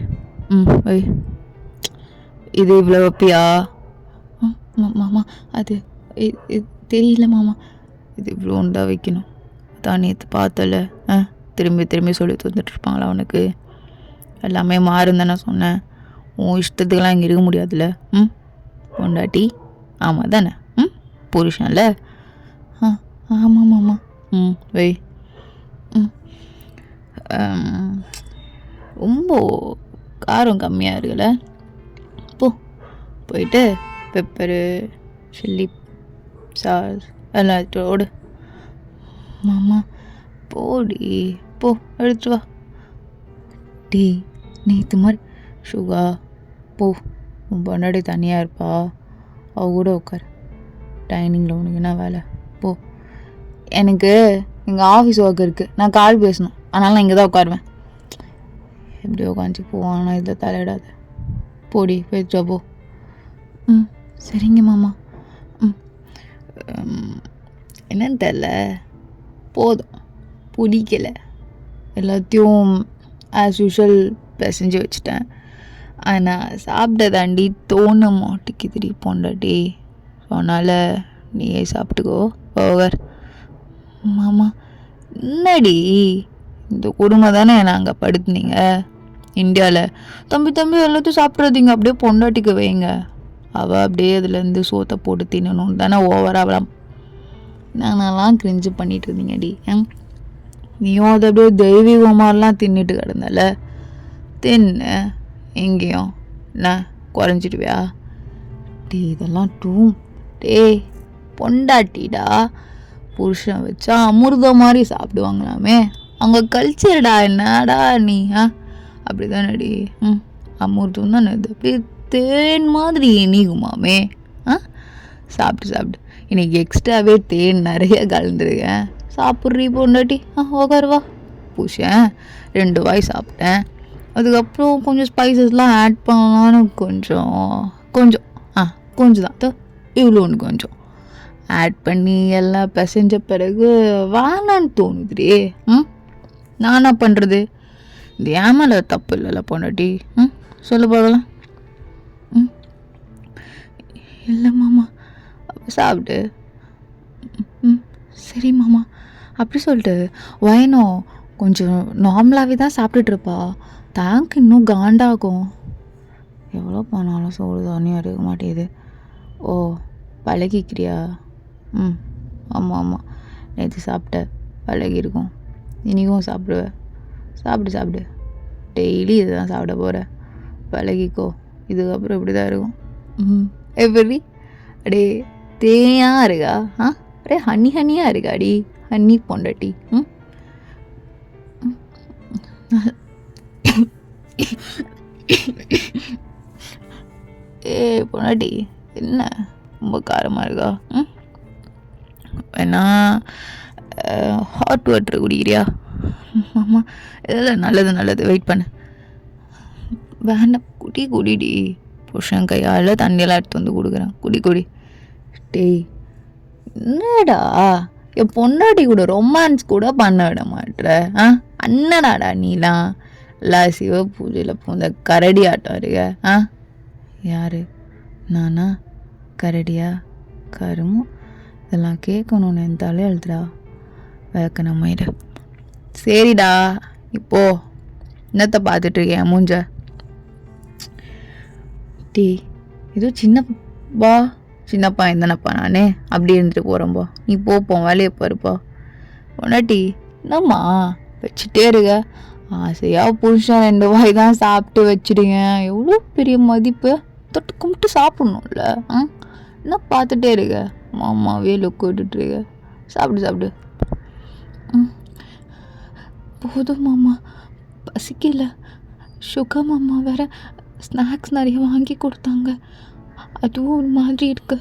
வை. இது இவ்வளோ வைப்பியா? மாமா, அது தெரியல மாமா, இது இவ்வளோ உண்டா வைக்கணும் தான் நேற்று பார்த்தல. திரும்பி சொல்லி தந்துட்டுருப்பாங்களா அவனுக்கு? எல்லாமே மாறும் தானே சொன்னேன். உன் இஷ்டத்துக்கெல்லாம் இங்கே இருக்க முடியாதுல்ல. பொண்டாட்டி ஆமாம் தானே? புருஷன்ல. ஆமாம் மாமா. வை. ரொம்ப காரம் கம்மியாக இருக்குல்ல. போயிட்டு பெப்பரு, சில்லி சாஸ் எல்லாம் ஓடு. மாமா போடி, போ எடுத்துட்டு வா. டீ நேற்று மாதிரி சுகா, போ. உன் பொண்டாடி தனியாக இருப்பா, அவ கூட உட்கார். டைனிங்கில் உனக்கு என்ன வேலை? போ. எனக்கு எங்கள் ஆஃபீஸ் ஒர்க் இருக்குது, நான் கால் பேசணும், அதனால் நான் இங்கே தான் உட்காருவேன். எப்படி உட்காந்துச்சு போவான், நான் இதில் தலையிடாத. போடி, போயிட்டு போ. சரிங்க மாமா. என்னன்னு தெரில, போதும், பிடிக்கலை. எல்லாத்தையும் ஆஸ் யூஷுவல் பிசைஞ்சு வச்சுட்டேன். ஆனால் சாப்பிட தாண்டி தோண மாட்டேக்குதுடி பொண்டாட்டி. அதனால் நீயே சாப்பிட்டுக்கோ. ஓவர். மாமா, என்னடி இந்த கொடுமை தானே நாங்கள் படுத்துனீங்க இந்தியாவில்? தம்பி எல்லாத்தையும் சாப்பிட்றதிங்க, அப்படியே பொண்டாட்டிக்கு வைங்க. அவள் அப்படியே அதுலேருந்து சோத்தை போட்டு தின்னணும்னு தானே ஓவராகலாம் நானெல்லாம் கிரிஞ்சு பண்ணிட்டு இருந்தீங்கடி. நீயும் அதை அப்படியே தெய்வீகமாரெலாம் தின்னுட்டு கிடந்தால, தின்னு எங்கேயும் என்ன குறைஞ்சிடுவியா? டே இதெல்லாம் டே பொண்டாட்டிடா, புருஷன் வச்சா அமிர்தம் மாதிரி சாப்பிடுவாங்களாமே, அவங்க கல்ச்சர்டா. என்னடா நீ? அப்படி தானடி? அமிர்தம் தானே, இது தேன் மாதிரி இனிக்குமாமே. சாப்பிட்டு இன்னைக்கு எக்ஸ்ட்ராவே தேன் நிறைய கலந்துருக்கேன். சாப்பிட்றீ பொண்டாட்டி, உக்காருவா. பூசேன், 2 வாய் சாப்பிட்டேன். அதுக்கப்புறம் கொஞ்சம் ஸ்பைசஸ்லாம் ஆட் பண்ணலான்னு கொஞ்சம் கொஞ்சம் தான் இவ்வளோன்னு கொஞ்சம் ஆட் பண்ணி எல்லாம் பிசைஞ்ச பிறகு வேணான்னு தோணுதுடே. நான் என்ன பண்ணுறது? இது ஏன் மேலே தப்பு இல்லைல்ல பொண்டாட்டி? சொல்லு பார்க்கலாம். இல்லை மாமா, சாப்பிட்டு. சரி மாமா அப்படி சொல்லிட்டு வயனோ கொஞ்சம் நார்மலாகவே தான் சாப்பிட்டுட்ருப்பா. டேங்க் இன்னும் காண்டாகும். எவ்வளோ போனாலும் சோறு தானியம் இருக்க மாட்டேங்குது. ஓ பழகிக்கிறியா? ஆமாம் ஆமாம், நேற்று சாப்பிட்ட பழகிருக்கும், இனியும் சாப்பிடுவேன். சாப்பிடு டெய்லி இதுதான் சாப்பிட போகிற, பழகிக்கோ. இதுக்கப்புறம் இப்படி தான் இருக்கும். எப்படி அடே தேயாக இருக்கா? அடே ஹனியாக இருக்காடி, ஹன்னி பொண்டாட்டி. பொண்டாட்டி என்ன ரொம்ப காரமாக இருக்கா? வேணா ஹாட் வாட்டர் குடிக்கிறியா? ஆமாம் இதெல்லாம் நல்லது, வெயிட் பண்ணு. வேண்டாம் குடிடி. புருஷன் கையால் தண்ணியெல்லாம் எடுத்து வந்து கொடுக்குறேன், குடி. டேய் என்னடா என் பொண்டாட்டி கூட ரொமான்ஸ் கூட பண்ண விட மாட்டுற? அண்ணனாடா நீலாம். எல்லாம் சிவ பூஜையில் பூந்த கரடி ஆட்டம் இருக்க. யார் நானா? கரடியா? கருமும் இதெல்லாம் கேட்கணுன்னு என் தலையெழுத்துடா வேக்க நம்மயிட. சரிடா இப்போ என்னத்தை பார்த்துட்ருக்கேன் மூஞ்ச? டீ ஏதோ சின்னப்பா எந்தனப்பா நானே அப்படி இருந்துட்டு போகிறேன்பா. நீ போப்போம் வேலையை பாருப்பா. பொண்டாட்டி என்னம்மா வச்சுட்டே இருக்க? ஆசையாக புருஷன் 2 வாய் தான் சாப்பிட்டு வச்சுடுங்க. எவ்வளோ பெரிய மதிப்பு, தொட்டு கும்பிட்டு சாப்பிட்ணும்ல. என்ன பார்த்துட்டே இருக்க? மாமாவே லுக்கு விட்டுட்டுருக்க. சாப்பிடு. போதும் மாமா, பசிக்கல. சுகா மாமா வேற ஸ்நாக்ஸ் நிறைய வாங்கி கொடுத்தாங்க, அதுவும் ஒரு மாதிரி இருக்கு.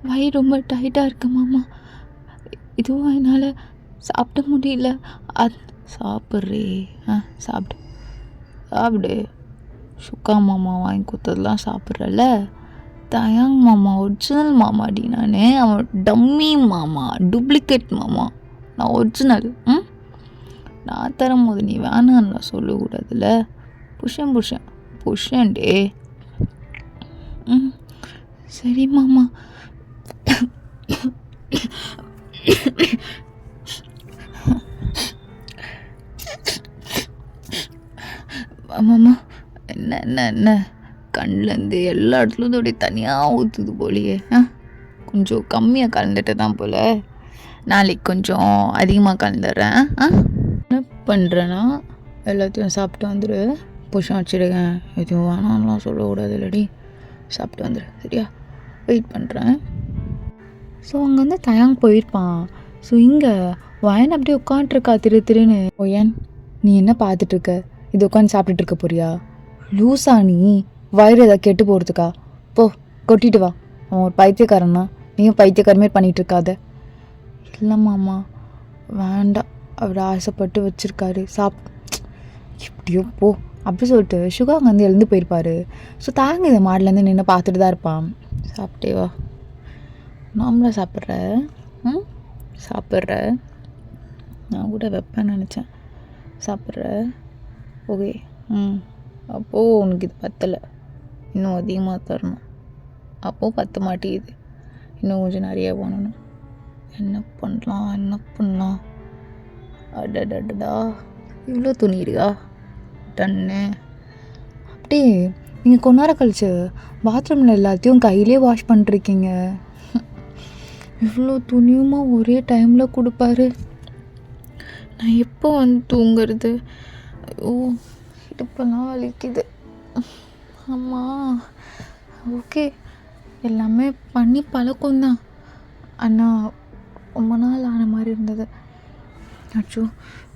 வயிறு ரொம்ப டைட்டாக இருக்கு மாமா, இதுவும் என்னால் சாப்பிட முடியல. சாப்பிட்றே சாப்பிடு. சுக்கா மாமா வாங்கி கொடுத்ததெல்லாம் சாப்பிட்றல. தயாங் மாமா ஒரிஜினல் மாமாடி நான். அவன் டம்மி மாமா, டூப்ளிகேட் மாமா. நான் ஒரிஜினல். நான் தரும்போது நீ வேணான்னு சொல்லக்கூடாதுல்ல. புருஷன் டே. சரி மாமா. மாமா என்ன கண்ணிலேருந்து எல்லா இடத்துலையும் அப்படியே தனியாக ஊற்றுது போலியே. கொஞ்சம் கம்மியாக கலந்துட்டு தான் போல். நாளைக்கு கொஞ்சம் அதிகமாக கலந்துடுறேன். என்ன பண்ணுறேன்னா எல்லாத்தையும் சாப்பிட்டு வந்துடு. புருஷன் வச்சுருக்கேன், எதுவும் வேணாம்லாம் சொல்லக்கூடாது இல்லடி. சாப்பிட்டு வந்துடு சரியா? வெயிட் பண்ணுறேன். ஸோ அங்கேருந்து தயாங் போயிருப்பான். ஸோ இங்கே வயன் அப்படியே உட்காண்ட்ருக்கா திருன்னு. ஓயன் நீ என்ன பார்த்துட்ருக்க? இது உட்காந்து சாப்பிட்டுட்டு இருக்க போறியா? லூஸா நீ? வயிறு ஏதாவது கெட்டு போகிறதுக்கா? போ கொட்டிட்டு வா. அவன் ஒரு பைத்தியக்காரன்னா, நீயும் பைத்தியக்காரமே பண்ணிகிட்டு இருக்காத. இல்லை மாமா வேண்டாம், அவர் ஆசைப்பட்டு வச்சுருக்காரு, எப்படியோ போ அப்படி சொல்லிட்டு சுகா அங்கே வந்து எழுந்து போயிருப்பார். ஸோ தாங்க இதை மாடிலேருந்து நின்று பார்த்துட்டு தான் இருப்பான். சாப்பிட்டே வா. நார்மலாக சாப்பிட்ற நான் கூட வைப்பேன்னு நினச்சேன். சாப்பிட்ற ஓகே. அப்போது உனக்கு இது பத்தலை, இன்னும் அதிகமாக தரணும். அப்போது பத்த மாட்டேங்குது, இன்னும் கொஞ்சம் நிறையா பண்ணணும். என்ன பண்ணலாம்? அடடா இவ்வளோ துணி இருக்கா? டன்னு. அப்படியே நீங்கள் கொஞ்ச நேரம் கழிச்சு பாத்ரூமில் எல்லாத்தையும் கையிலே வாஷ் பண்ணிருக்கீங்க. இவ்வளோ துணியுமா ஒரே டைமில் கொடுப்பாரு? நான் எப்போ வந்து தூங்குறது? ஓ இடுப்பெல்லாம் வலிக்குது. ஆமாம் ஓகே, எல்லாமே பண்ணி பழக்கம்தான், ஆனால் ரொம்ப நாள் ஆன மாதிரி இருந்தது. அச்சோ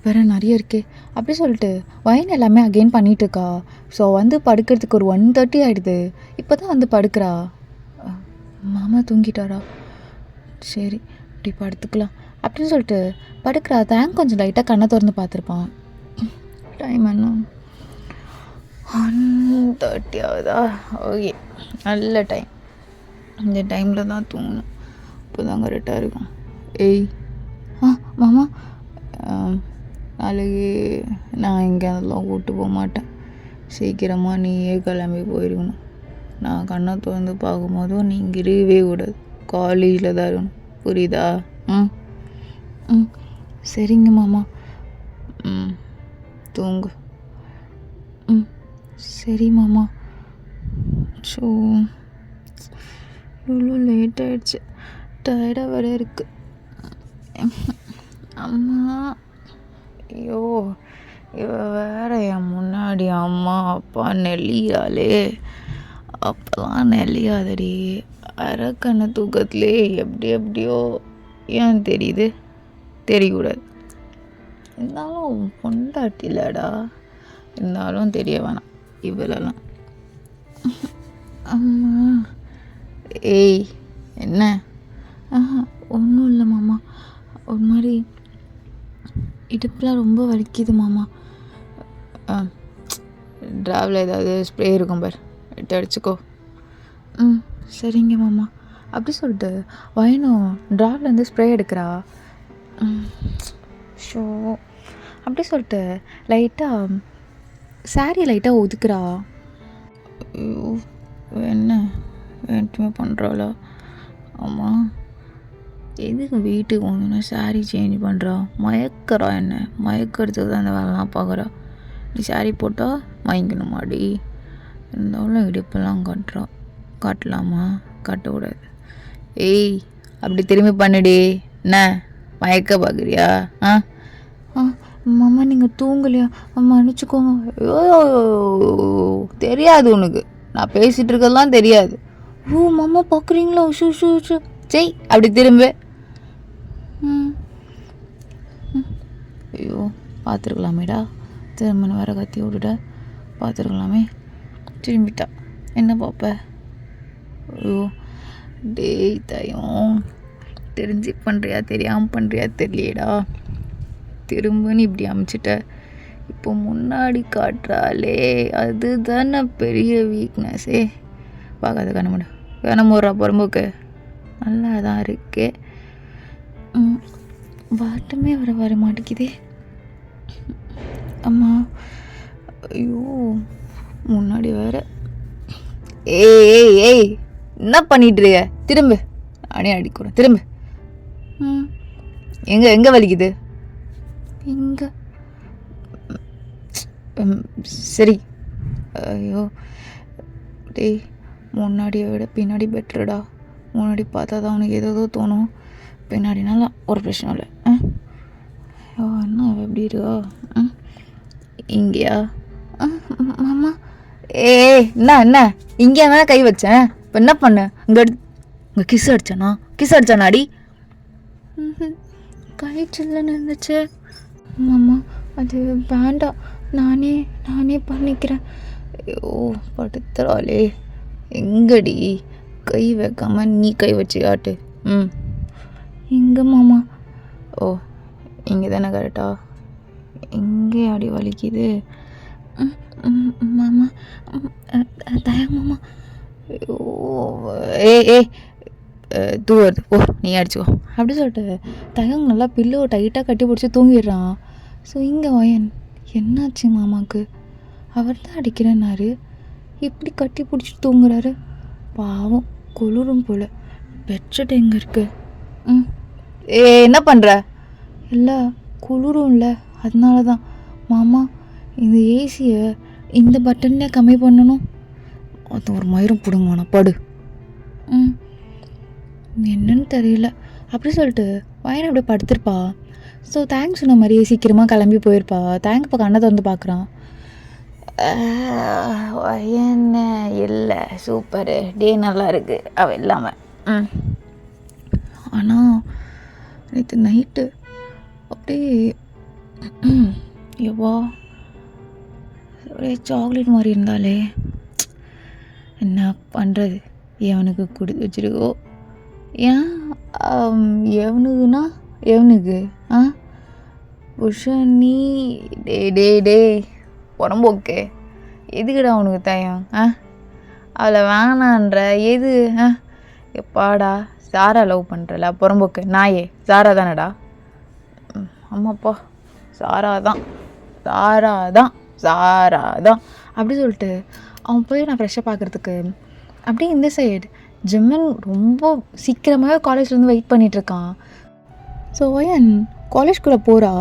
வேறு நிறைய இருக்கே. அப்படி சொல்லிட்டு வயன் எல்லாமே அகெயின் பண்ணிகிட்ருக்கா. ஸோ வந்து படுக்கிறதுக்கு ஒரு 1:30 ஆகிடுது. இப்போ தான் வந்து படுக்கிறா. மாமா தூங்கிட்டாரா? சரி இப்படி படுத்துக்கலாம். அப்படின்னு சொல்லிட்டு படுக்கிறா. தேங்க் கொஞ்சம் லைட்டாக கண்ணை திறந்து பார்த்துருப்பான். டைம் என்ன 1:30 ஆகுதா? ஓகே, நல்ல டைம். இந்த டைமில் தான் தூங்கணும், இப்போ தான் கரெக்டாக இருக்கும். ஏய் மாமா, நாளைக்கு நான் இங்கே அதெல்லாம் கூப்பிட்டு போக மாட்டேன். சீக்கிரமாக நீயே கிளம்பி போயிருக்கணும். நான் கண்ணை திறந்து பார்க்கும்போதும் நீ இங்கே இருக்கவே கூடாது, காலேஜில் தான் இருக்கணும். புரியுதா? ம் ம் சரிங்க மாமா. ம் தூங்கு. ம் சரி மாமா. ஸோ இவ்வளோ லேட் ஆகிடுச்சு, டயர்டாக வேற இருக்கு. அம்மா, ஐயோ இவ வேற என் முன்னாடி அம்மா அப்பா நெல்லியாலே. அப்போலாம் நெல்லியாதடி, அரக்கண்ண தூக்கத்துலே எப்படியோ. ஏன் தெரியுது? தெரியக்கூடாது. இருந்தாலும் பொண்டாட்டி இல்லடா, இருந்தாலும் தெரிய வேணாம் இவ்வளோலாம். அம்மா. ஏய் என்ன? ஒன்றும் இல்லை மாமா, ஒரு மாதிரி இடுப்புலாம் ரொம்ப வலிக்குது மாமா. ட்ராவில் ஏதாவது ஸ்ப்ரே இருக்கும் பார், எடுத்து அடிச்சுக்கோ. ம் சரிங்க மாமா. அப்படி சொல்லிட்டு வயனும் ட்ராவ்லேருந்து ஸ்ப்ரே எடுக்கிறா. ஷோ அப்படி சொல்லிட்டு லைட்டாக சாரி லைட்டாக ஒதுக்குறா. ஐயோ என்ன வேண்டுமே பண்ணுறாளா? ஆமாம், எதுக்கு வீட்டுக்கு வந்தோன்னா சாரீ சேஞ்ச் பண்ணுறா? மயக்கிறா என்ன? மயக்கிறதுக்கு தான் அந்த வேலைலாம் பார்க்குறா. நீ சாரீ போட்டால் வாங்கிக்கணுமாடி? இருந்தாலும் இடுப்பெல்லாம் காட்டலாமா? காட்டக்கூடாது. ஏய் அப்படி திரும்பி பண்ணுடி. என்ன மயக்க பார்க்குறியா? மாமா நீங்கள் தூங்கலையா? மன்னிச்சுக்கோங்க. தெரியாது உனக்கு, நான் பேசிகிட்டு இருக்கிறதுலாம் தெரியாது. ஓ மாமா பார்க்குறீங்களா? ஷூ ஷூ ஷூ செய் அப்படி திரும்ப. ஐயோ பார்த்துருக்கலாமேடா, திரும்ப வேற கத்தி விட்டுட்ட. பார்த்துருக்கலாமே, திரும்பிட்டா. என்ன பார்ப்ப? ஐயோ டேய் தயம், தெரிஞ்சு பண்ணுறியா தெரியாமல் பண்ணுறியா தெரியலையேடா. திரும்பன்னு இப்படி அமுச்சிட்ட. இப்போ முன்னாடி காட்டுறாளே, அதுதானே பெரிய வீக்னஸே. பார்க்காத கண்ணமுட கண்ணமுறா பொறும்போக்கு நல்லா தான் இருக்கு. வாட்டமே வர மாட்டேங்குதே. அம்மா ஐயோ முன்னாடி வேற. ஏய் என்ன பண்ணிட்டு இருக்க? திரும்ப, நானே அடிக்கூட. திரும்ப. எங்கே வலிக்குது? எங்கே? சரி. ஐயோ டேய், முன்னாடியை விட பின்னாடி பெட்டருடா. முன்னாடி பார்த்தா தான் அவனுக்கு ஏதோ தோணும், பின்னாடினால ஒரு பிரச்சனை இல்லை. ஐயோ என்ன எப்படி இருக்கா? இங்கேயா? மாமா. என்ன இங்கே தானே கை வச்சேன், இப்போ என்ன பண்ண? இங்கே கிஸ் அடிச்சானாடி? கை சில்லுன்னு இருந்துச்சு மாமா, அது வேண்டாம், நானே பண்ணிக்கிறேன். ஐயோ படுத்துறாளே. எங்கடி? கை வைக்காம நீ கை வச்சு ஆட்டு. எங்கே மாமா? ஓ இங்கே தானே கரெக்டா? எங்கே அடி வலிக்குது? மாமா தயம் மாமா. ஐயோ தூவருது, ஓ நீ அடிச்சுக்கோ. அப்படி சொல்லிட்டு தயங்க நல்லா பில்லோ டைட்டாக கட்டி பிடிச்சி தூங்கிடுறான். ஸோ இங்கே வயன் என்னாச்சு மாமாவுக்கு? அவர் தான் அடிக்கிறேன்னாரு, இப்படி கட்டி பிடிச்சி தூங்குறாரு. பாவம் குளிரும் போல். பெட்ஷீட் எங்கே இருக்கு? என்ன பண்ணுற? இல்லை குளிரும் இல்லை, அதனால தான் மாமா இந்த ஏசியை இந்த பட்டன்லே கம்மி பண்ணணும். அது ஒரு மயிரும் பிடுங்கண்ணா படு. என்னன்னு தெரியல. அப்படி சொல்லிட்டு வயனை அப்படியே படுத்திருப்பா. ஸோ தேங்க்ஸ் சொன்ன மாதிரியே சீக்கிரமாக கிளம்பி போயிருப்பா. தேங்க் இப்போ கண்ணை வந்து பார்க்குறான். என்ன இல்லை சூப்பரு டே நல்லா இருக்கு அவள் இல்லாமல். ஆனால் நேற்று நைட்டு அப்படியே எவ்வா அப்படியே சாக்லேட் மாதிரி இருந்தாலே. என்ன பண்ணுறது, எவனுக்கு கொடுத்து வச்சிருக்கோ? ஏன் எவனுக்குன்னா எவனுக்கு? ஆ புருஷன் நீ? டே உடம்போக்கு எதுக்குடா உனக்கு தயம்? அவளை வேணான்ற எது? எப்பாடா சாரா லவ் பண்ணுறல புறம்போக்கு நாயே, சாரா தானடா? ஆமாப்பா, சாரா தான் அப்படி சொல்லிட்டு அவன் போய் நான் ஃப்ரெஷ்ஷாக பார்க்குறதுக்கு அப்படியே இந்த சைடு ஜிம்மன் ரொம்ப சீக்கிரமாகவே காலேஜ்லேருந்து வெயிட் பண்ணிகிட்ருக்கான். ஸோ ஒயன் காலேஜ்குள்ளே போகிறா,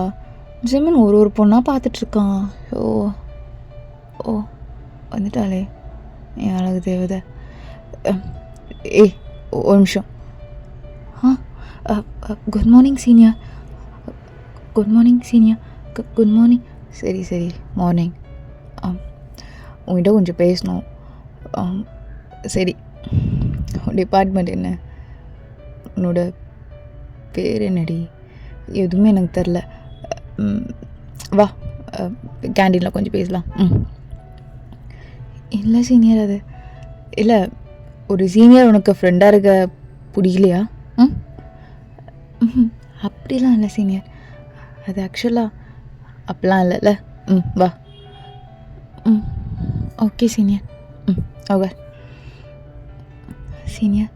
ஜிம்மன் ஒரு பொண்ணாக பார்த்துட்ருக்கான். ஓ வந்துட்டாளே என் அழகு தேவதை. ஏய் ஒரு நிமிஷம். Good morning senior. Good morning. சரி மார்னிங். உங்கள்கிட்ட கொஞ்சம் பேசணும். சரி, டிபார்ட்மெண்ட் என்ன? உன்னோட பேர் என்னடி? எதுவுமே எனக்கு தெரில. வா கேண்டீனில் கொஞ்சம் பேசலாம். இல்லை சீனியர், அது இல்லை, ஒரு சீனியர் உனக்கு ஃப்ரெண்டாக இருக்க பிடிக்கலையா? அப்படிலாம் இல்லை சீனியர், அது ஆக்சுவலாக அப்படிலாம் இல்லைல்ல. வா. Okay senior. Okay senior.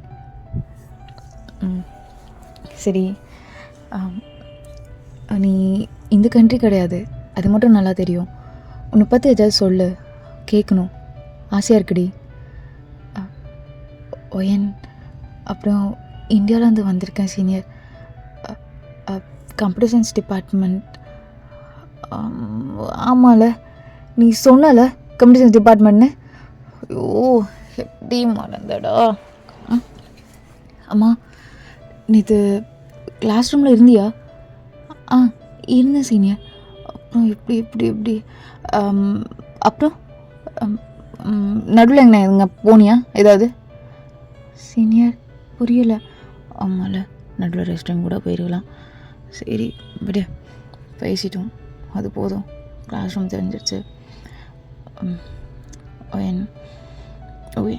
சரி, நீ இந்த கண்ட்ரி கிடையாது, அது மட்டும் நல்லா தெரியும். உன்னை பற்றி ஏதாவது சொல்லு, கேட்கணும் ஆசையாக இருக்குடி. ஒயன் அப்புறம் இந்தியாவிலேருந்து வந்திருக்கேன் சீனியர். Computer science department. ஆமாம்ல, நீ சொன்னல கம்ப்யூட்டர் சயின்ஸ் டிபார்ட்மெண்ட்னு. ஐயோ எப்படி மறந்தடா. அம்மா நேற்று கிளாஸ் ரூமில் இருந்தியா? இருந்தேன் சீனியர். அப்புறம் எப்படி அப்புறம் நடுவில் எங்கே போனியா ஏதாவது? சீனியர் புரியலை. ஆமாம்ல, நடுவில் ரெஸ்ட் டைம் கூட போயிருக்கலாம். சரி விடு, பேசிட்டோம், அது போதும். கிளாஸ் ரூம் தெரிஞ்சிருச்சு. ஓகே.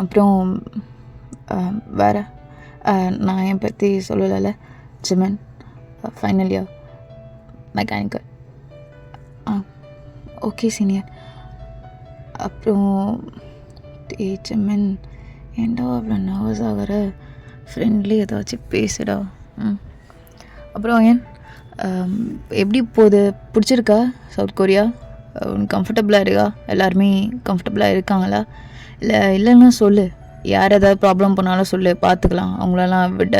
அப்புறம் வேறு நான் என் பற்றி சொல்லலைல்ல. Jimin final year mechanical. Okay senior. அப்புறம் ஜிமன் ஏன்டா அவ்வளோ நர்வஸ் ஆகிற? ஃப்ரெண்ட்லி ஏதாச்சும் பேசுடா. அப்புறம் ஏன் எப்படி போகுது? பிடிச்சிருக்கா சவுத் கொரியா? உனக்கு கம்ஃபர்டபுளாக இருக்கா? எல்லாருமே கம்ஃபர்டபுளாக இருக்காங்களா? இல்லைன்னா சொல்லு, யார் ஏதாவது ப்ராப்ளம் பண்ணாலும் சொல்லு, பார்த்துக்கலாம். அவங்களெல்லாம் விட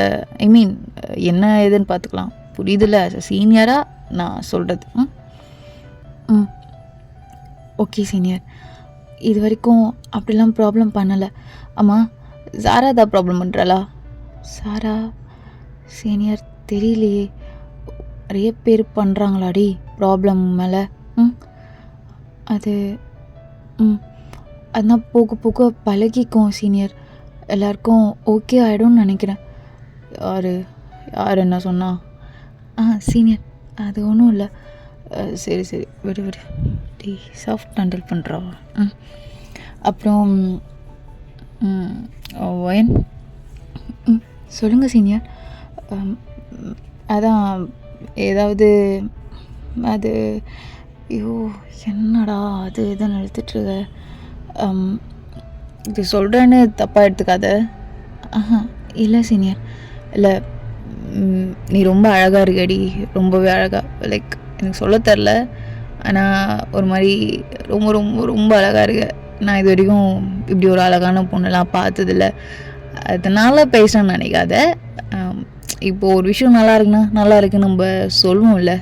என்ன ஏதுன்னு பார்த்துக்கலாம். புரியுதுல்ல? சீனியராக நான் சொல்கிறது. Okay senior. இது வரைக்கும் அப்படிலாம் ப்ராப்ளம் பண்ணலை. ஆமாம், சாரா தான் ப்ராப்ளம் பண்ணுறாளா? சாரா சீனியர் தெரியலையே, நிறைய பேர் பண்ணுறாங்களாடி ப்ராப்ளம் மேலே. அது அதனால் போக போக பழகிக்கும் சீனியர், எல்லாருக்கும் ஓகே ஆகிடும்னு நினைக்கிறேன். யார் என்ன சொன்னா? சீனியர் அது ஒன்றும் இல்லை. சரி விடு டீ சாஃப்ட் ஹேண்டில் பண்ணுறா. அப்புறம் ஒயன் சொல்லுங்கள் சீனியர். அதான் ஏதாவது அது ஐயோ என்னடா அது இதை நிறுத்திட்டுருக்க. இது சொல்கிறேன்னு தப்பாக எடுத்துக்காத. இல்லை சீனியர், இல்லை, நீ ரொம்ப அழகாக இருக்கடி, ரொம்பவே அழகாக. லைக் எனக்கு சொல்ல தெரில, ஆனால் ஒரு மாதிரி ரொம்ப ரொம்ப ரொம்ப அழகாக இருக்க. நான் இது வரைக்கும் இப்படி ஒரு அழகான பொண்ணெல்லாம் பார்த்ததில்ல. அதனால் பேசணும்னு நினைக்காத. இப்போது ஒரு விஷயம் நல்லா இருக்குன்னு நம்ம சொல்லுவோம்ல,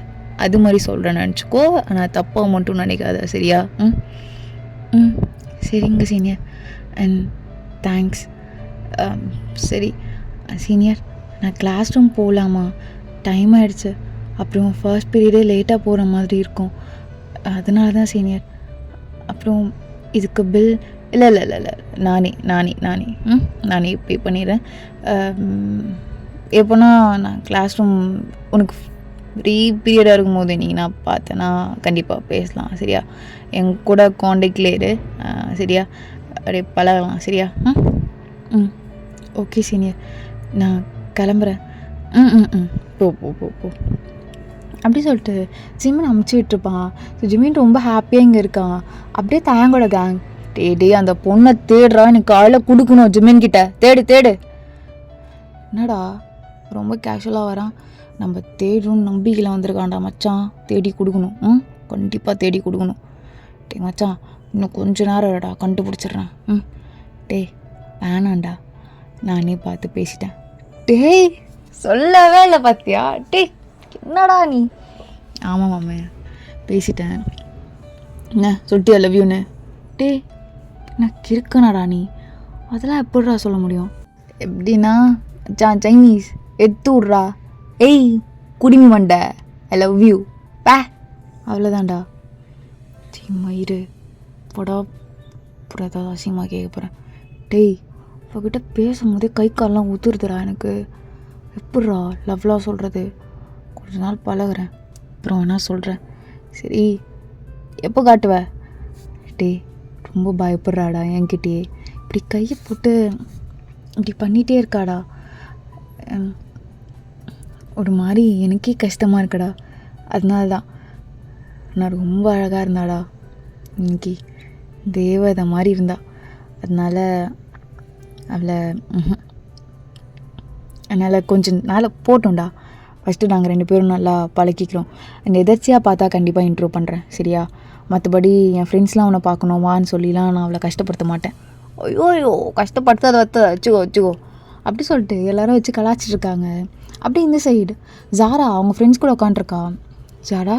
அது மாதிரி சொல்கிறேன்னு நினச்சிக்கோ. ஆனால் தப்பாக மட்டும் நினைக்காத, சரியா? சரிங்க சீனியர், அண்ட் தேங்க்ஸ். சரி சீனியர், நான் கிளாஸ் ரூம் போகலாமா? டைம் ஆகிடுச்சு. அப்புறம் ஃபர்ஸ்ட் பீரியடே லேட்டாக போகிற மாதிரி இருக்கும், அதனால தான் சீனியர். அப்புறம் இதுக்கு பில் இல்லை நானே பே பண்ணிடுறேன். எப்போனா நான் கிளாஸ் ரூம் உனக்கு ஃப்ரீ பீரியடாக இருக்கும்போது நான் பார்த்தேன்னா கண்டிப்பாக பேசலாம், சரியா? என் கூட காண்டாக்டில் இரு, சரியா? அப்படியே பழகலாம், சரியா? Okay senior. நான் கிளம்புறேன். ம் ம் ம் போ போ போ போ அப்படி சொல்லிட்டு ஜிமின் அமுச்சு விட்டுருப்பான். ஸோ ஜிமின் ரொம்ப ஹாப்பியாக இங்கே இருக்கான். அப்படியே தயங்கோட கேங் டே அந்த பொண்ணை தேடுறா, எனக்கு காலையில் கொடுக்கணும் ஜிமின் கிட்ட, தேடு தேடு. என்னடா ரொம்ப கேஷுவலாக வரான். நம்ம தேடுன்னு நம்பிக்கையில் வந்திருக்கான்டா மச்சான், தேடி கொடுக்கணும். கண்டிப்பாக தேடி கொடுக்கணும். டே மச்சான் இன்னும் கொஞ்ச நேரம் இல்லைடா, கண்டுபிடிச்சிட்றேன். டேய் வேணாண்டா, நானே பார்த்து பேசிட்டேன். டேய் சொல்லவே இல்லை பார்த்தியா? டேய் என்னடா நீ? ஆமாம் மாமே பேசிட்டேன். என்ன சொல்லிட்டு லவ் யூன்னு? டேய் நான் கிறுக்கனாடா நீ, அதெல்லாம் எப்படிடா சொல்ல முடியும்? எப்படின்னா சைனீஸ் எடுத்து விட்றா. ஏய் குடிமி மண்டை, ஐ லவ் யூ பே, அவ்வளோதான்டா. மயிறு போடா புறதா அசிங்கமாக கேட்க போகிறேன். டேய் அவகிட்ட பேசும்போதே கை காலெலாம் ஊற்றுருதுடா எனக்கு. எப்பட்றா லவ்லாம் சொல்கிறது? கொஞ்ச நாள் பழகுறேன், அப்புறம் வேணா சொல்கிறேன். சரி எப்போ காட்டுவ? டேய் ரொம்ப பயப்படுறாடா என்கிட்டயே, இப்படி கையை போட்டு இப்படி பண்ணிகிட்டே இருக்காடா, ஒரு மாதிரி எனக்கே கஷ்டமாக இருக்குடா. அதனால தான். நான் ரொம்ப அழகாக இருந்தாடா இன்னைக்கு, தேவதை மாதிரி இருந்தா. அதனால் அதனால் கொஞ்சம் நாள் போட்டோம்டா. ஃபஸ்ட்டு நாங்கள் 2 பேரும் நல்லா பழக்கிக்கிறோம். அண்ட் எதர்ச்சியாக பார்த்தா கண்டிப்பாக இன்ட்ரோ பண்ணுறேன் சரியா? மற்றபடி என் ஃப்ரெண்ட்ஸ்லாம் அவனை பார்க்கணும் வான்னு சொல்லிலாம் நான் அவளை கஷ்டப்படுத்த மாட்டேன். ஐயோ கஷ்டப்படுத்தாத வச்சுக்கோ அப்படி சொல்லிட்டு எல்லோரும் வச்சு கலாச்சிட்ருக்காங்க. அப்படி இந்த சைடு ஜாரா அவங்க ஃப்ரெண்ட்ஸ் கூட உட்காண்ட்ருக்கா. ஜாரா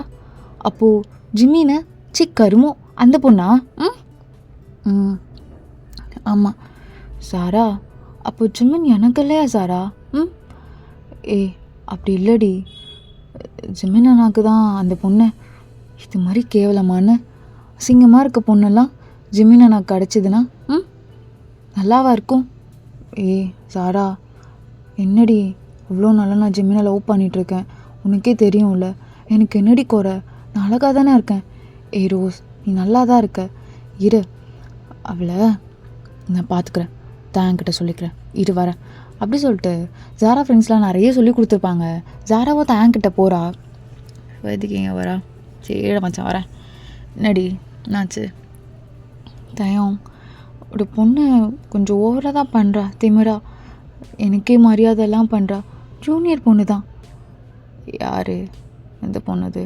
அப்போது ஜிம்மினை கருமோ அந்த பொண்ணா? ஆமாம் சாரா, அப்போ ஜிம்மின் எனக்கு இல்லையா சாரா? அப்படி இல்லடி, ஜிம்மின் அண்ணாக்கு தான் அந்த பொண்ணை. இது மாதிரி கேவலமான அசிங்கமாக இருக்க பொண்ணெல்லாம் ஜிம்மின் அண்ணாக்கு கிடச்சிதுன்னா நல்லாவா இருக்கும்? சாரா என்னடி இவ்வளோ நாளாக நான் ஜிம்மினை லவ் பண்ணிகிட்ருக்கேன், உனக்கே தெரியும்ல, எனக்கு என்னடி குறை? நான் அழகாக தானே இருக்கேன். ரோஸ் நீ நல்லா தான் இருக்க, இரு அவளை நான் பார்த்துக்கிறேன், தேங்கிட்ட சொல்லிக்கிறேன், இரு வரேன் அப்படி சொல்லிட்டு ஜாரா ஃப்ரெண்ட்ஸ்லாம் நிறைய சொல்லி கொடுத்துருப்பாங்க. ஜாராவோ தேங்கிட்ட போகிறா. எதுக்கிங்க வரா? சரி மச்சான் வரேன். என்னடி என்னாச்சு? தயம் ஒரு பொண்ணு கொஞ்சம் ஓவராக தான் பண்ணுறா, திமிரா, எனக்கே மரியாதைலாம் பண்ணுறா. ஜூனியர் பொண்ணு தான். யார் எந்த பொண்ணு அது?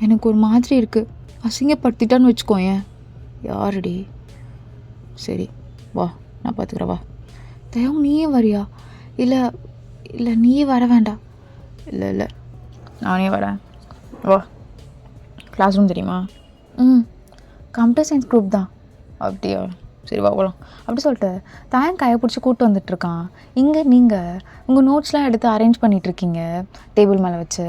எனக்கு ஒரு மாதிரி இருக்குது, அசிங்கப்படுத்திட்டான்னு வச்சுக்கோயேன். யாருடி? சரி வா நான் பார்த்துக்குறேன் வா. தயம் நீயே வரியா? இல்லை நீயே வர வேண்டாம். இல்லை நானே வரேன் வா. கிளாஸ் ரூம் தெரியுமா? கம்ப்யூட்டர் சயின்ஸ் குரூப் தான். அப்படியா? சரி வா போகலாம் அப்படி சொல்லிட்டு தயம் கையை பிடிச்சி கூப்பிட்டு வந்துட்டுருக்கான். இங்கே நீங்கள் உங்கள் நோட்ஸ்லாம் எடுத்து அரேஞ்ச் பண்ணிகிட்ருக்கீங்க டேபிள் மேலே வச்சு.